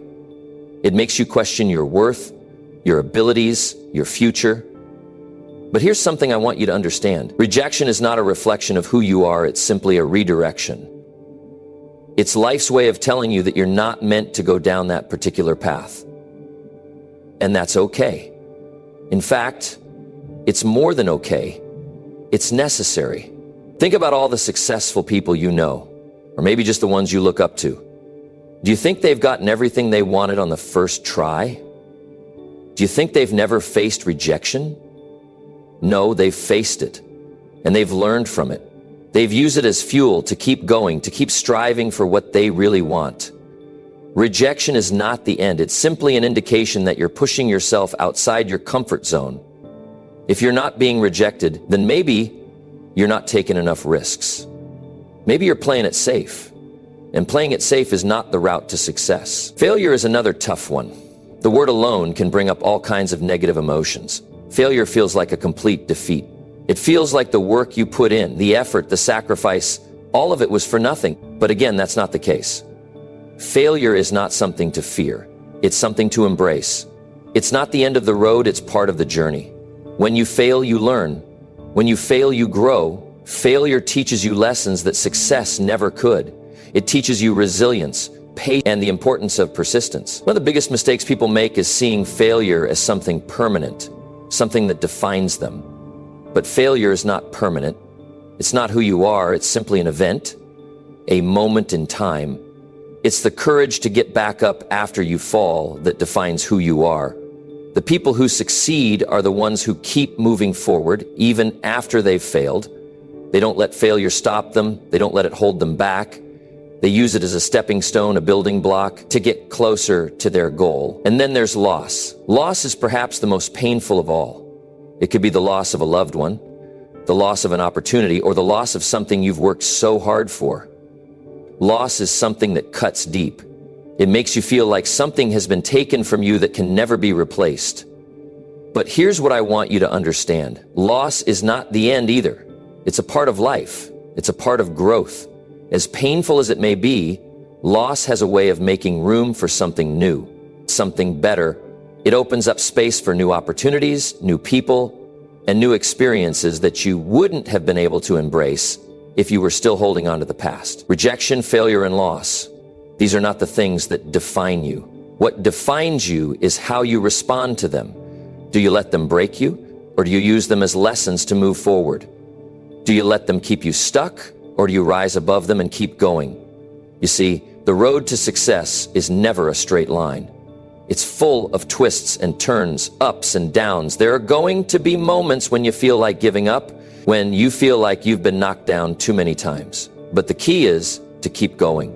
It makes you question your worth, your abilities, your future. But here's something I want you to understand. Rejection is not a reflection of who you are, it's simply a redirection. It's life's way of telling you that you're not meant to go down that particular path. And that's okay. In fact, it's more than okay. It's necessary. Think about all the successful people you know, or maybe just the ones you look up to. Do you think they've gotten everything they wanted on the first try? Do you think they've never faced rejection? No, they've faced it, and they've learned from it. They've used it as fuel to keep going, to keep striving for what they really want. Rejection is not the end. It's simply an indication that you're pushing yourself outside your comfort zone. If you're not being rejected, then maybe you're not taking enough risks. Maybe you're playing it safe. And playing it safe is not the route to success. Failure is another tough one. The word alone can bring up all kinds of negative emotions. Failure feels like a complete defeat. It feels like the work you put in, the effort, the sacrifice, all of it was for nothing. But again, that's not the case. Failure is not something to fear. It's something to embrace. It's not the end of the road, it's part of the journey. When you fail, you learn. When you fail, you grow. Failure teaches you lessons that success never could. It teaches you resilience, patience, and the importance of persistence. One of the biggest mistakes people make is seeing failure as something permanent, something that defines them. But failure is not permanent. It's not who you are. It's simply an event, a moment in time. It's the courage to get back up after you fall that defines who you are. The people who succeed are the ones who keep moving forward even after they've failed. They don't let failure stop them. They don't let it hold them back. They use it as a stepping stone, a building block to get closer to their goal. And then there's loss. Loss is perhaps the most painful of all. It could be the loss of a loved one, the loss of an opportunity, or the loss of something you've worked so hard for. Loss is something that cuts deep. It makes you feel like something has been taken from you that can never be replaced. But here's what I want you to understand. Loss is not the end either. It's a part of life. It's a part of growth. As painful as it may be, loss has a way of making room for something new, something better. It opens up space for new opportunities, new people, and new experiences that you wouldn't have been able to embrace if you were still holding on to the past. Rejection, failure, and loss. These are not the things that define you. What defines you is how you respond to them. Do you let them break you, or do you use them as lessons to move forward? Do you let them keep you stuck, or do you rise above them and keep going? You see, the road to success is never a straight line. It's full of twists and turns, ups and downs. There are going to be moments when you feel like giving up, when you feel like you've been knocked down too many times. But the key is to keep going.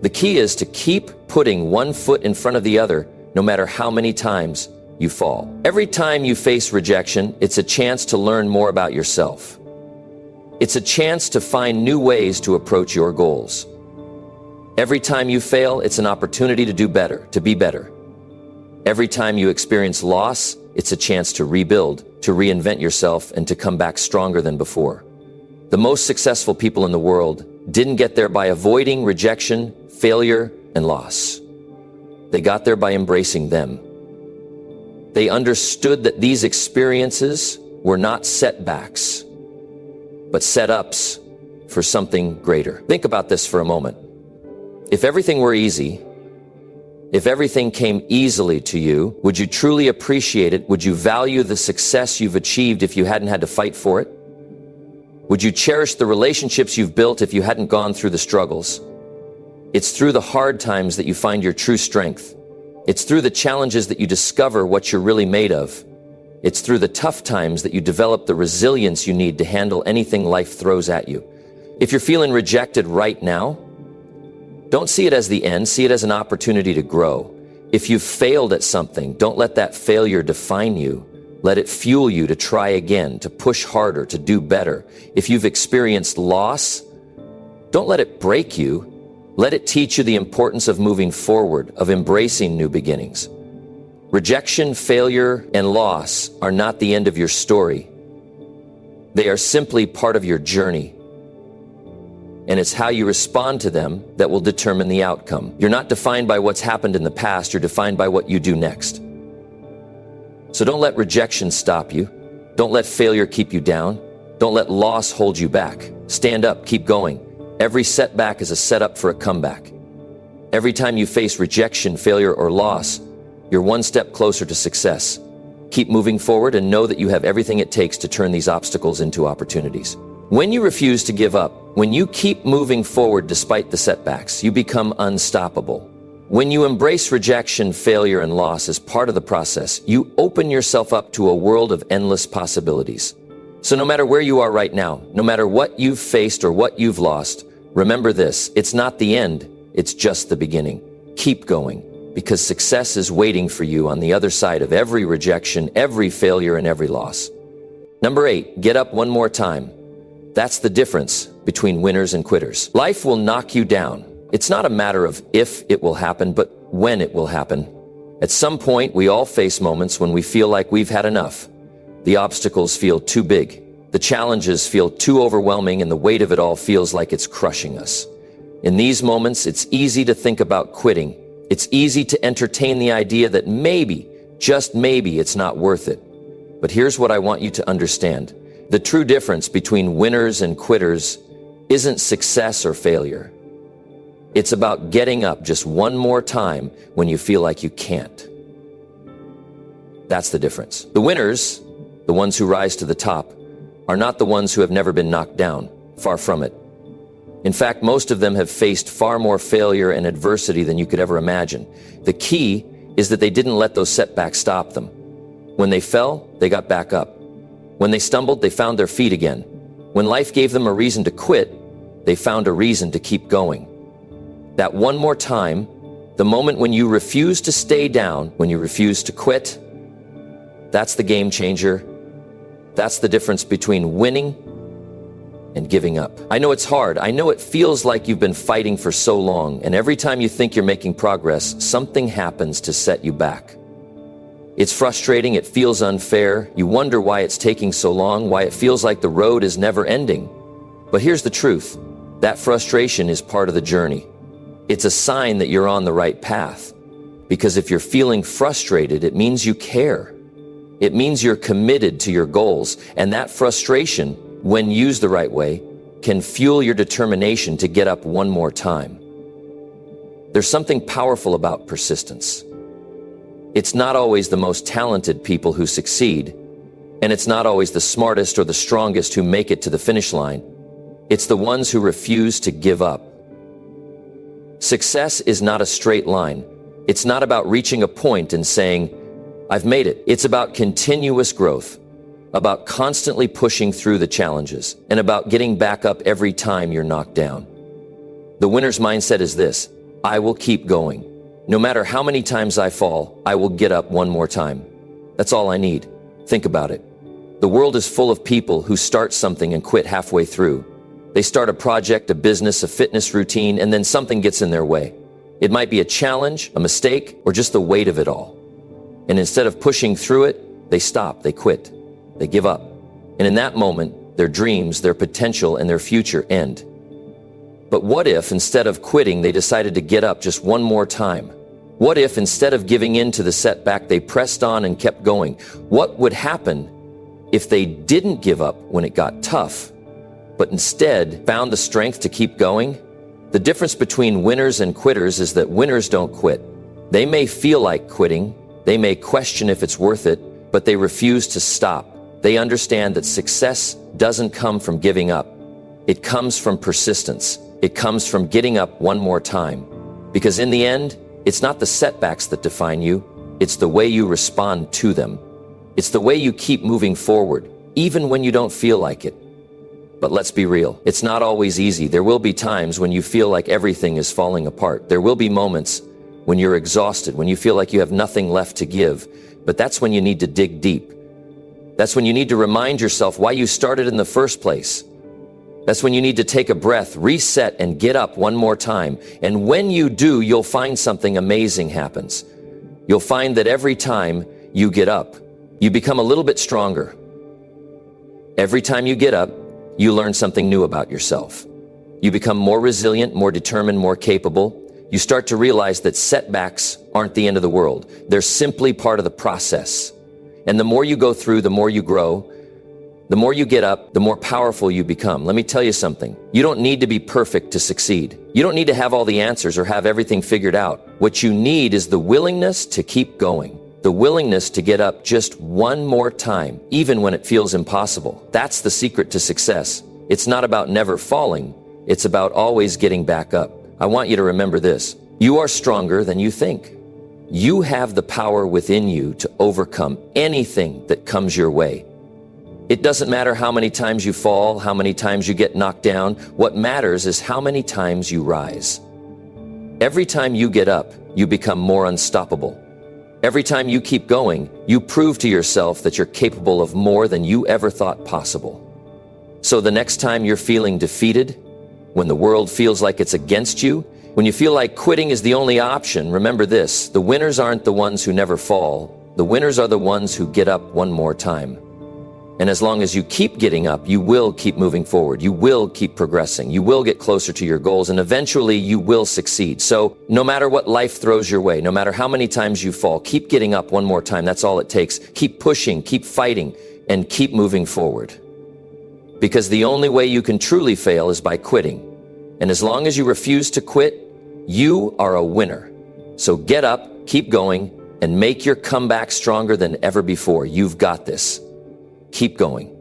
The key is to keep putting one foot in front of the other, no matter how many times you fall. Every time you face rejection, it's a chance to learn more about yourself. It's a chance to find new ways to approach your goals. Every time you fail, it's an opportunity to do better, to be better. Every time you experience loss, it's a chance to rebuild, to reinvent yourself, and to come back stronger than before. The most successful people in the world didn't get there by avoiding rejection, failure, and loss. They got there by embracing them. They understood that these experiences were not setbacks, but setups for something greater. Think about this for a moment. If everything were easy, if everything came easily to you, would you truly appreciate it? Would you value the success you've achieved if you hadn't had to fight for it? Would you cherish the relationships you've built if you hadn't gone through the struggles? It's through the hard times that you find your true strength. It's through the challenges that you discover what you're really made of. It's through the tough times that you develop the resilience you need to handle anything life throws at you. If you're feeling rejected right now, don't see it as the end, see it as an opportunity to grow. If you've failed at something, don't let that failure define you. Let it fuel you to try again, to push harder, to do better. If you've experienced loss, don't let it break you. Let it teach you the importance of moving forward, of embracing new beginnings. Rejection, failure, and loss are not the end of your story. They are simply part of your journey. And it's how you respond to them that will determine the outcome. You're not defined by what's happened in the past, you're defined by what you do next. So don't let rejection stop you. Don't let failure keep you down. Don't let loss hold you back. Stand up, keep going. Every setback is a setup for a comeback. Every time you face rejection, failure, or loss, you're one step closer to success. Keep moving forward and know that you have everything it takes to turn these obstacles into opportunities. When you refuse to give up, when you keep moving forward despite the setbacks, you become unstoppable. When you embrace rejection, failure, and loss as part of the process, you open yourself up to a world of endless possibilities. So no matter where you are right now, no matter what you've faced or what you've lost, remember this, it's not the end, it's just the beginning. Keep going, because success is waiting for you on the other side of every rejection, every failure, and every loss. Number 8, get up one more time. That's the difference between winners and quitters. Life will knock you down. It's not a matter of if it will happen, but when it will happen. At some point, we all face moments when we feel like we've had enough. The obstacles feel too big. The challenges feel too overwhelming, and the weight of it all feels like it's crushing us. In these moments, it's easy to think about quitting. It's easy to entertain the idea that maybe, just maybe, it's not worth it. But here's what I want you to understand. The true difference between winners and quitters isn't success or failure. It's about getting up just one more time when you feel like you can't. That's the difference. The winners, the ones who rise to the top, are not the ones who have never been knocked down. Far from it. In fact, most of them have faced far more failure and adversity than you could ever imagine. The key is that they didn't let those setbacks stop them. When they fell, they got back up. When they stumbled, they found their feet again. When life gave them a reason to quit, they found a reason to keep going. That one more time, the moment when you refuse to stay down, when you refuse to quit, that's the game changer. That's the difference between winning and giving up. I know it's hard. I know it feels like you've been fighting for so long, and every time you think you're making progress, something happens to set you back. It's frustrating. It feels unfair. You wonder why it's taking so long, why it feels like the road is never ending. But here's the truth. That frustration is part of the journey. It's a sign that you're on the right path. Because if you're feeling frustrated, it means you care. It means you're committed to your goals, and that frustration, when used the right way, can fuel your determination to get up one more time. There's something powerful about persistence. It's not always the most talented people who succeed, and it's not always the smartest or the strongest who make it to the finish line. It's the ones who refuse to give up. Success is not a straight line. It's not about reaching a point and saying, I've made it. It's about continuous growth, about constantly pushing through the challenges, and about getting back up every time you're knocked down. The winner's mindset is this: I will keep going. No matter how many times I fall, I will get up one more time. That's all I need. Think about it. The world is full of people who start something and quit halfway through. They start a project, a business, a fitness routine, and then something gets in their way. It might be a challenge, a mistake, or just the weight of it all. And instead of pushing through it, they stop, they quit, they give up. And in that moment, their dreams, their potential, and their future end. But what if instead of quitting, they decided to get up just one more time? What if instead of giving in to the setback, they pressed on and kept going? What would happen if they didn't give up when it got tough, but instead found the strength to keep going? The difference between winners and quitters is that winners don't quit. They may feel like quitting, they may question if it's worth it, but they refuse to stop. They understand that success doesn't come from giving up. It comes from persistence. It comes from getting up one more time. Because in the end, it's not the setbacks that define you, it's the way you respond to them. It's the way you keep moving forward, even when you don't feel like it. But let's be real, it's not always easy. There will be times when you feel like everything is falling apart. There will be moments when you're exhausted, when you feel like you have nothing left to give. But that's when you need to dig deep. That's when you need to remind yourself why you started in the first place. That's when you need to take a breath, reset, and get up one more time. And when you do, you'll find something amazing happens. You'll find that every time you get up, you become a little bit stronger. Every time you get up, you learn something new about yourself. You become more resilient, more determined, more capable. You start to realize that setbacks aren't the end of the world. They're simply part of the process. And the more you go through, the more you grow. The more you get up, the more powerful you become. Let me tell you something. You don't need to be perfect to succeed. You don't need to have all the answers or have everything figured out. What you need is the willingness to keep going. The willingness to get up just one more time, even when it feels impossible. That's the secret to success. It's not about never falling. It's about always getting back up. I want you to remember this. You are stronger than you think. You have the power within you to overcome anything that comes your way. It doesn't matter how many times you fall, how many times you get knocked down. What matters is how many times you rise. Every time you get up, you become more unstoppable. Every time you keep going, you prove to yourself that you're capable of more than you ever thought possible. So the next time you're feeling defeated, when the world feels like it's against you, when you feel like quitting is the only option, remember this: the winners aren't the ones who never fall. The winners are the ones who get up one more time. And as long as you keep getting up, you will keep moving forward. You will keep progressing. You will get closer to your goals, and eventually you will succeed. So no matter what life throws your way, no matter how many times you fall, keep getting up one more time. That's all it takes. Keep pushing, keep fighting, and keep moving forward. Because the only way you can truly fail is by quitting. And as long as you refuse to quit, you are a winner. So get up, keep going, and make your comeback stronger than ever before. You've got this. Keep going.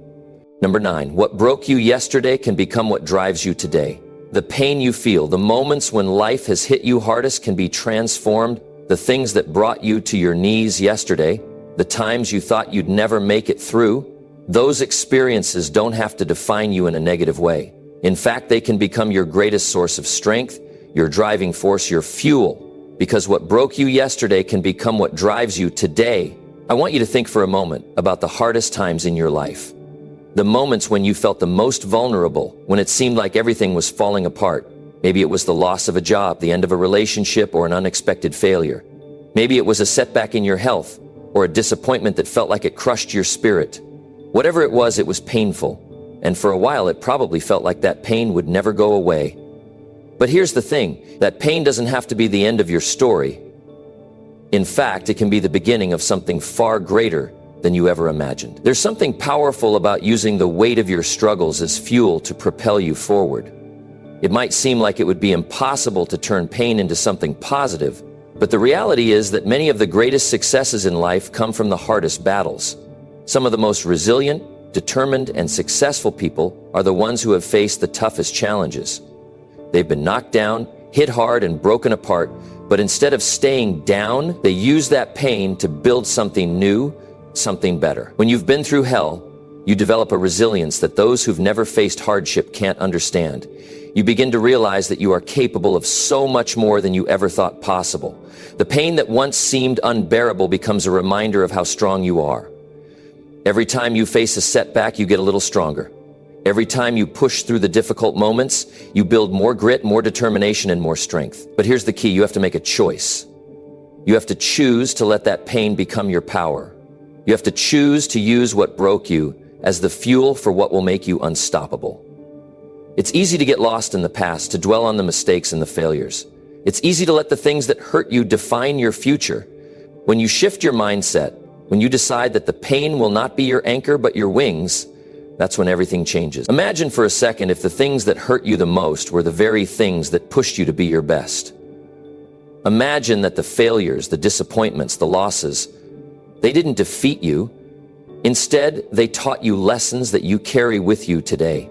Number 9, what broke you yesterday can become what drives you today. The pain you feel, the moments when life has hit you hardest can be transformed. The things that brought you to your knees yesterday, the times you thought you'd never make it through, those experiences don't have to define you in a negative way. In fact, they can become your greatest source of strength, your driving force, your fuel. Because what broke you yesterday can become what drives you today. I want you to think for a moment about the hardest times in your life. The moments when you felt the most vulnerable, when it seemed like everything was falling apart. Maybe it was the loss of a job, the end of a relationship, or an unexpected failure. Maybe it was a setback in your health, or a disappointment that felt like it crushed your spirit. Whatever it was painful. And for a while, it probably felt like that pain would never go away. But here's the thing, that pain doesn't have to be the end of your story. In fact, it can be the beginning of something far greater than you ever imagined. There's something powerful about using the weight of your struggles as fuel to propel you forward. It might seem like it would be impossible to turn pain into something positive, but the reality is that many of the greatest successes in life come from the hardest battles. Some of the most resilient, determined, and successful people are the ones who have faced the toughest challenges. They've been knocked down, hit hard, and broken apart, but instead of staying down, they use that pain to build something new, something better. When you've been through hell, you develop a resilience that those who've never faced hardship can't understand. You begin to realize that you are capable of so much more than you ever thought possible. The pain that once seemed unbearable becomes a reminder of how strong you are. Every time you face a setback, you get a little stronger. Every time you push through the difficult moments, you build more grit, more determination, and more strength. But here's the key, you have to make a choice. You have to choose to let that pain become your power. You have to choose to use what broke you as the fuel for what will make you unstoppable. It's easy to get lost in the past, to dwell on the mistakes and the failures. It's easy to let the things that hurt you define your future. When you shift your mindset, when you decide that the pain will not be your anchor but your wings, that's when everything changes. Imagine for a second if the things that hurt you the most were the very things that pushed you to be your best. Imagine that the failures, the disappointments, the losses, they didn't defeat you. Instead, they taught you lessons that you carry with you today.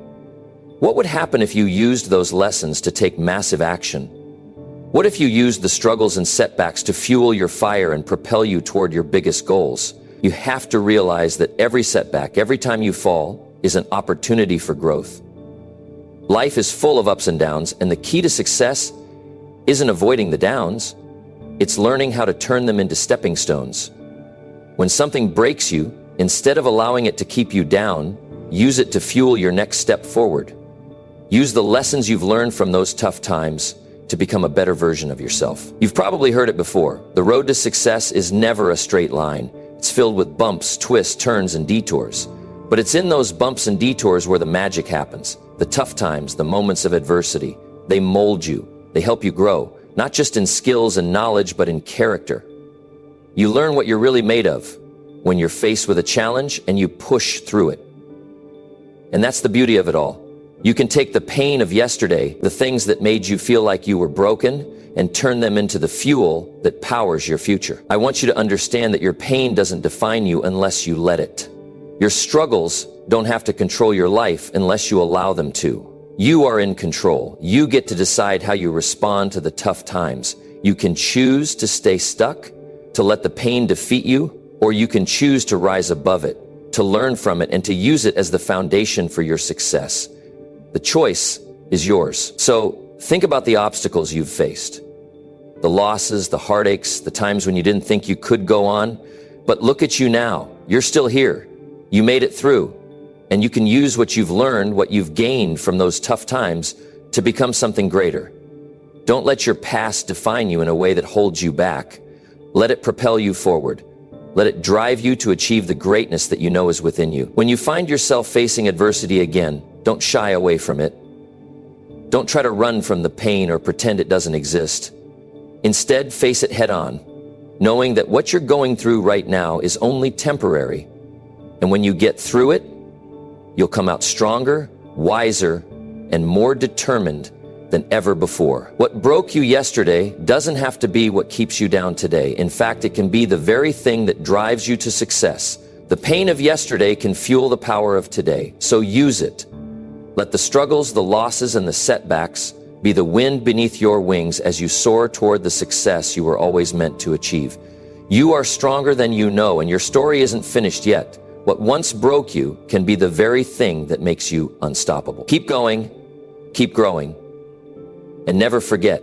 What would happen if you used those lessons to take massive action? What if you used the struggles and setbacks to fuel your fire and propel you toward your biggest goals? You have to realize that every setback, every time you fall, is an opportunity for growth. Life is full of ups and downs, and the key to success isn't avoiding the downs. It's learning how to turn them into stepping stones. When something breaks you, instead of allowing it to keep you down, use it to fuel your next step forward. Use the lessons you've learned from those tough times to become a better version of yourself. You've probably heard it before. The road to success is never a straight line. It's filled with bumps, twists, turns, and detours. But it's in those bumps and detours where the magic happens. The tough times, the moments of adversity, they mold you. They help you grow, not just in skills and knowledge, but in character. You learn what you're really made of when you're faced with a challenge and you push through it. And that's the beauty of it all. You can take the pain of yesterday, the things that made you feel like you were broken, and turn them into the fuel that powers your future. I want you to understand that your pain doesn't define you unless you let it. Your struggles don't have to control your life unless you allow them to. You are in control. You get to decide how you respond to the tough times. You can choose to stay stuck, to let the pain defeat you, or you can choose to rise above it, to learn from it, and to use it as the foundation for your success. The choice is yours. So think about the obstacles you've faced, the losses, the heartaches, the times when you didn't think you could go on. But look at you now. You're still here. You made it through, and you can use what you've learned, what you've gained from those tough times to become something greater. Don't let your past define you in a way that holds you back. Let it propel you forward. Let it drive you to achieve the greatness that you know is within you. When you find yourself facing adversity again, don't shy away from it. Don't try to run from the pain or pretend it doesn't exist. Instead, face it head on, knowing that what you're going through right now is only temporary. And when you get through it, you'll come out stronger, wiser, and more determined than ever before. What broke you yesterday doesn't have to be what keeps you down today. In fact, it can be the very thing that drives you to success. The pain of yesterday can fuel the power of today, so use it. Let the struggles, the losses, and the setbacks be the wind beneath your wings as you soar toward the success you were always meant to achieve. You are stronger than you know, and your story isn't finished yet. What once broke you can be the very thing that makes you unstoppable. Keep going, keep growing, and never forget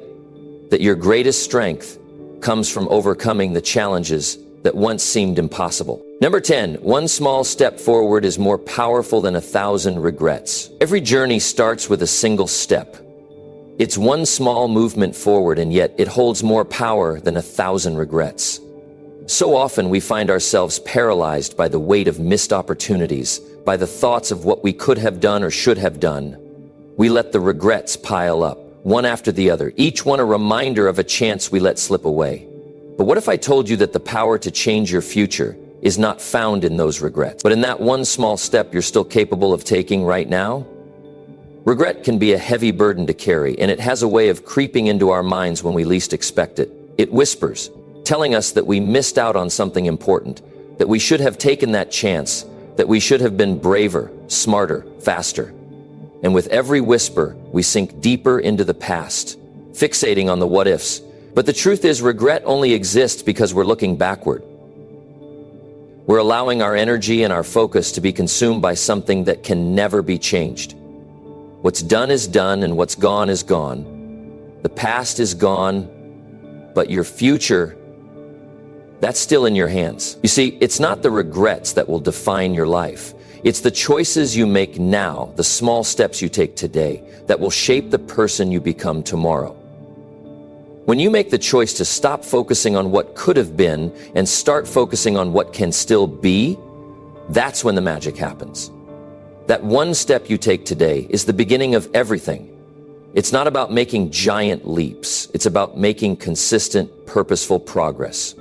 that your greatest strength comes from overcoming the challenges that once seemed impossible. Number 10, one small step forward is more powerful than 1,000 regrets. Every journey starts with a single step. It's one small movement forward, and yet it holds more power than 1,000 regrets. So often we find ourselves paralyzed by the weight of missed opportunities, by the thoughts of what we could have done or should have done. We let the regrets pile up, one after the other, each one a reminder of a chance we let slip away. But what if I told you that the power to change your future is not found in those regrets, but in that one small step you're still capable of taking right now? Regret can be a heavy burden to carry, and it has a way of creeping into our minds when we least expect it. It whispers, telling us that we missed out on something important, that we should have taken that chance, that we should have been braver, smarter, faster. And with every whisper, we sink deeper into the past, fixating on the what-ifs. But the truth is, regret only exists because we're looking backward. We're allowing our energy and our focus to be consumed by something that can never be changed. What's done is done, and what's gone is gone. The past is gone, but your future, that's still in your hands. You see, it's not the regrets that will define your life. It's the choices you make now, the small steps you take today, that will shape the person you become tomorrow. When you make the choice to stop focusing on what could have been and start focusing on what can still be, that's when the magic happens. That one step you take today is the beginning of everything. It's not about making giant leaps. It's about making consistent, purposeful progress.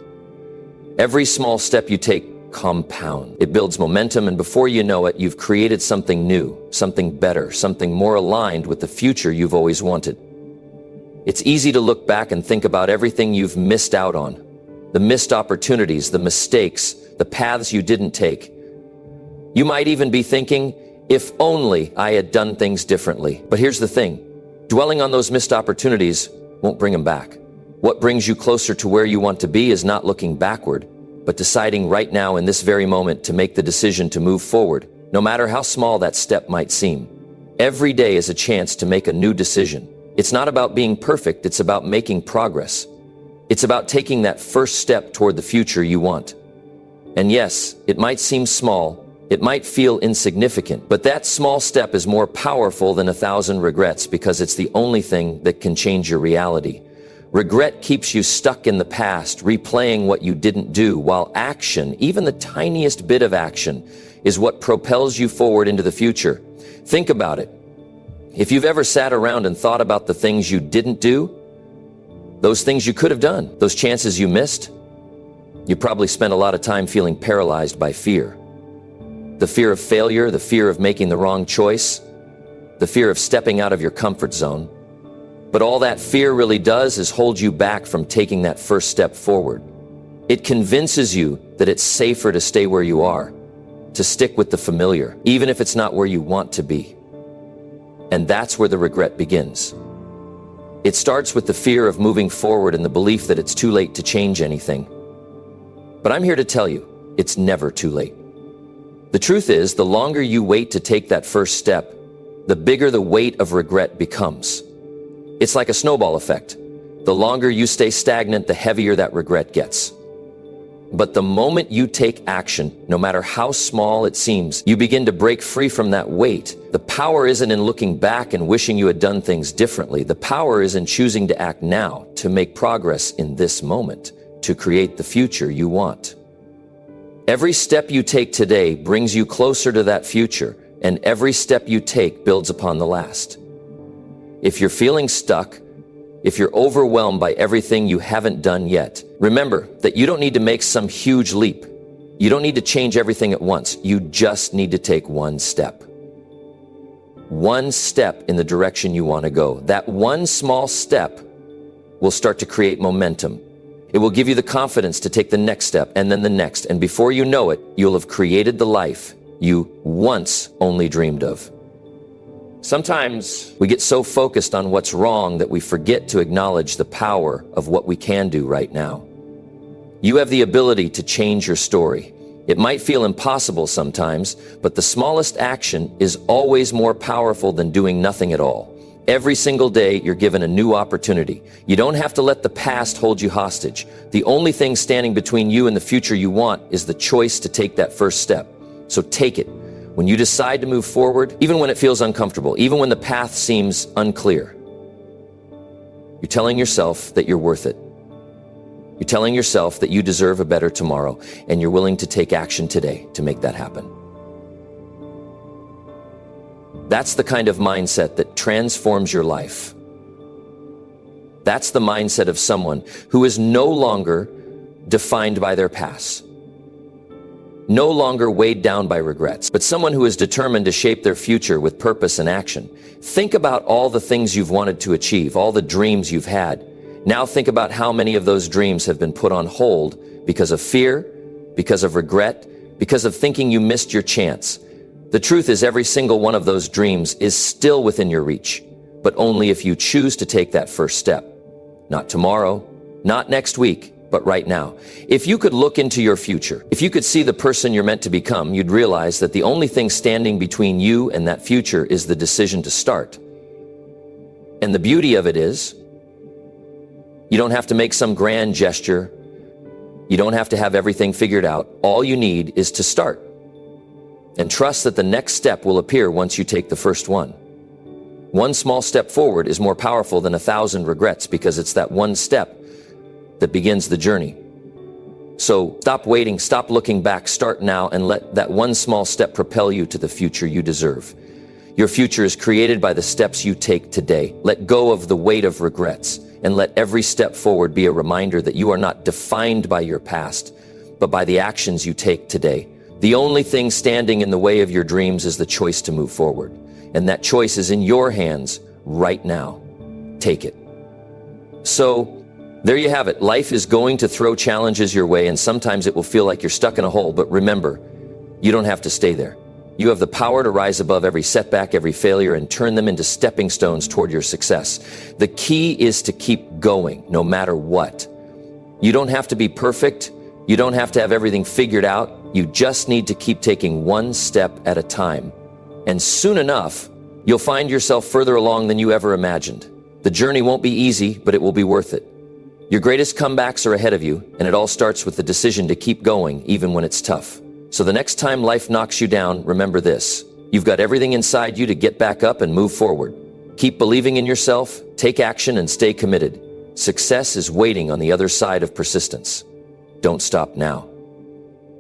Every small step you take compound. It builds momentum, and before you know it, you've created something new, something better, something more aligned with the future you've always wanted. It's easy to look back and think about everything you've missed out on, the missed opportunities, the mistakes, the paths you didn't take. You might even be thinking, if only I had done things differently. But here's the thing, dwelling on those missed opportunities won't bring them back. What brings you closer to where you want to be is not looking backward, but deciding right now in this very moment to make the decision to move forward, no matter how small that step might seem. Every day is a chance to make a new decision. It's not about being perfect, it's about making progress. It's about taking that first step toward the future you want. And yes, it might seem small, it might feel insignificant, but that small step is more powerful than 1,000 regrets because it's the only thing that can change your reality. Regret keeps you stuck in the past, replaying what you didn't do, while action, even the tiniest bit of action, is what propels you forward into the future. Think about it. If you've ever sat around and thought about the things you didn't do, those things you could have done, those chances you missed, you probably spent a lot of time feeling paralyzed by fear. The fear of failure, the fear of making the wrong choice, the fear of stepping out of your comfort zone. But all that fear really does is hold you back from taking that first step forward. It convinces you that it's safer to stay where you are, to stick with the familiar, even if it's not where you want to be. And that's where the regret begins. It starts with the fear of moving forward and the belief that it's too late to change anything. But I'm here to tell you, it's never too late. The truth is, the longer you wait to take that first step, the bigger the weight of regret becomes. It's like a snowball effect. The longer you stay stagnant, the heavier that regret gets. But the moment you take action, no matter how small it seems, you begin to break free from that weight. The power isn't in looking back and wishing you had done things differently. The power is in choosing to act now, to make progress in this moment, to create the future you want. Every step you take today brings you closer to that future, and every step you take builds upon the last. If you're feeling stuck, if you're overwhelmed by everything you haven't done yet, remember that you don't need to make some huge leap. You don't need to change everything at once. You just need to take one step. One step in the direction you want to go. That one small step will start to create momentum. It will give you the confidence to take the next step and then the next. And before you know it, you'll have created the life you once only dreamed of. Sometimes we get so focused on what's wrong that we forget to acknowledge the power of what we can do right now. You have the ability to change your story. It might feel impossible sometimes, but the smallest action is always more powerful than doing nothing at all. Every single day, you're given a new opportunity. You don't have to let the past hold you hostage. The only thing standing between you and the future you want is the choice to take that first step. So take it. When you decide to move forward, even when it feels uncomfortable, even when the path seems unclear, you're telling yourself that you're worth it. You're telling yourself that you deserve a better tomorrow, and you're willing to take action today to make that happen. That's the kind of mindset that transforms your life. That's the mindset of someone who is no longer defined by their past, no longer weighed down by regrets, but someone who is determined to shape their future with purpose and action. Think about all the things you've wanted to achieve, all the dreams you've had. Now think about how many of those dreams have been put on hold because of fear, because of regret, because of thinking you missed your chance. The truth is, every single one of those dreams is still within your reach, but only if you choose to take that first step. Not tomorrow, not next week, but right now. If you could look into your future, if you could see the person you're meant to become, you'd realize that the only thing standing between you and that future is the decision to start. And the beauty of it is, you don't have to make some grand gesture. You don't have to have everything figured out. All you need is to start. And trust that the next step will appear once you take the first one. One small step forward is more powerful than 1,000 regrets, because it's that one step that begins the journey. So stop waiting, stop looking back, start now, and let that one small step propel you to the future you deserve. Your future is created by the steps you take today. Let go of the weight of regrets, and let every step forward be a reminder that you are not defined by your past, but by the actions you take today. The only thing standing in the way of your dreams is the choice to move forward. And that choice is in your hands right now. Take it. So, there you have it. Life is going to throw challenges your way, and sometimes it will feel like you're stuck in a hole. But remember, you don't have to stay there. You have the power to rise above every setback, every failure, and turn them into stepping stones toward your success. The key is to keep going, no matter what. You don't have to be perfect. You don't have to have everything figured out. You just need to keep taking one step at a time. And soon enough, you'll find yourself further along than you ever imagined. The journey won't be easy, but it will be worth it. Your greatest comebacks are ahead of you, and it all starts with the decision to keep going, even when it's tough. So the next time life knocks you down, remember this. You've got everything inside you to get back up and move forward. Keep believing in yourself, take action, and stay committed. Success is waiting on the other side of persistence. Don't stop now.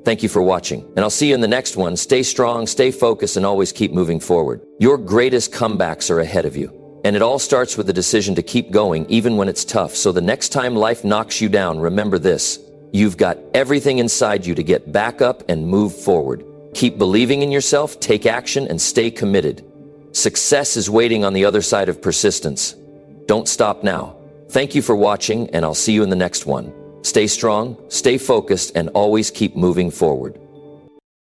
Thank you for watching, and I'll see you in the next one. Stay strong, stay focused, and always keep moving forward. Your greatest comebacks are ahead of you, and it all starts with the decision to keep going even when it's tough. So the next time life knocks you down, remember this. You've got everything inside you to get back up and move forward. Keep believing in yourself, take action, and stay committed. Success is waiting on the other side of persistence. Don't stop now. Thank you for watching, and I'll see you in the next one. Stay strong, stay focused, and always keep moving forward.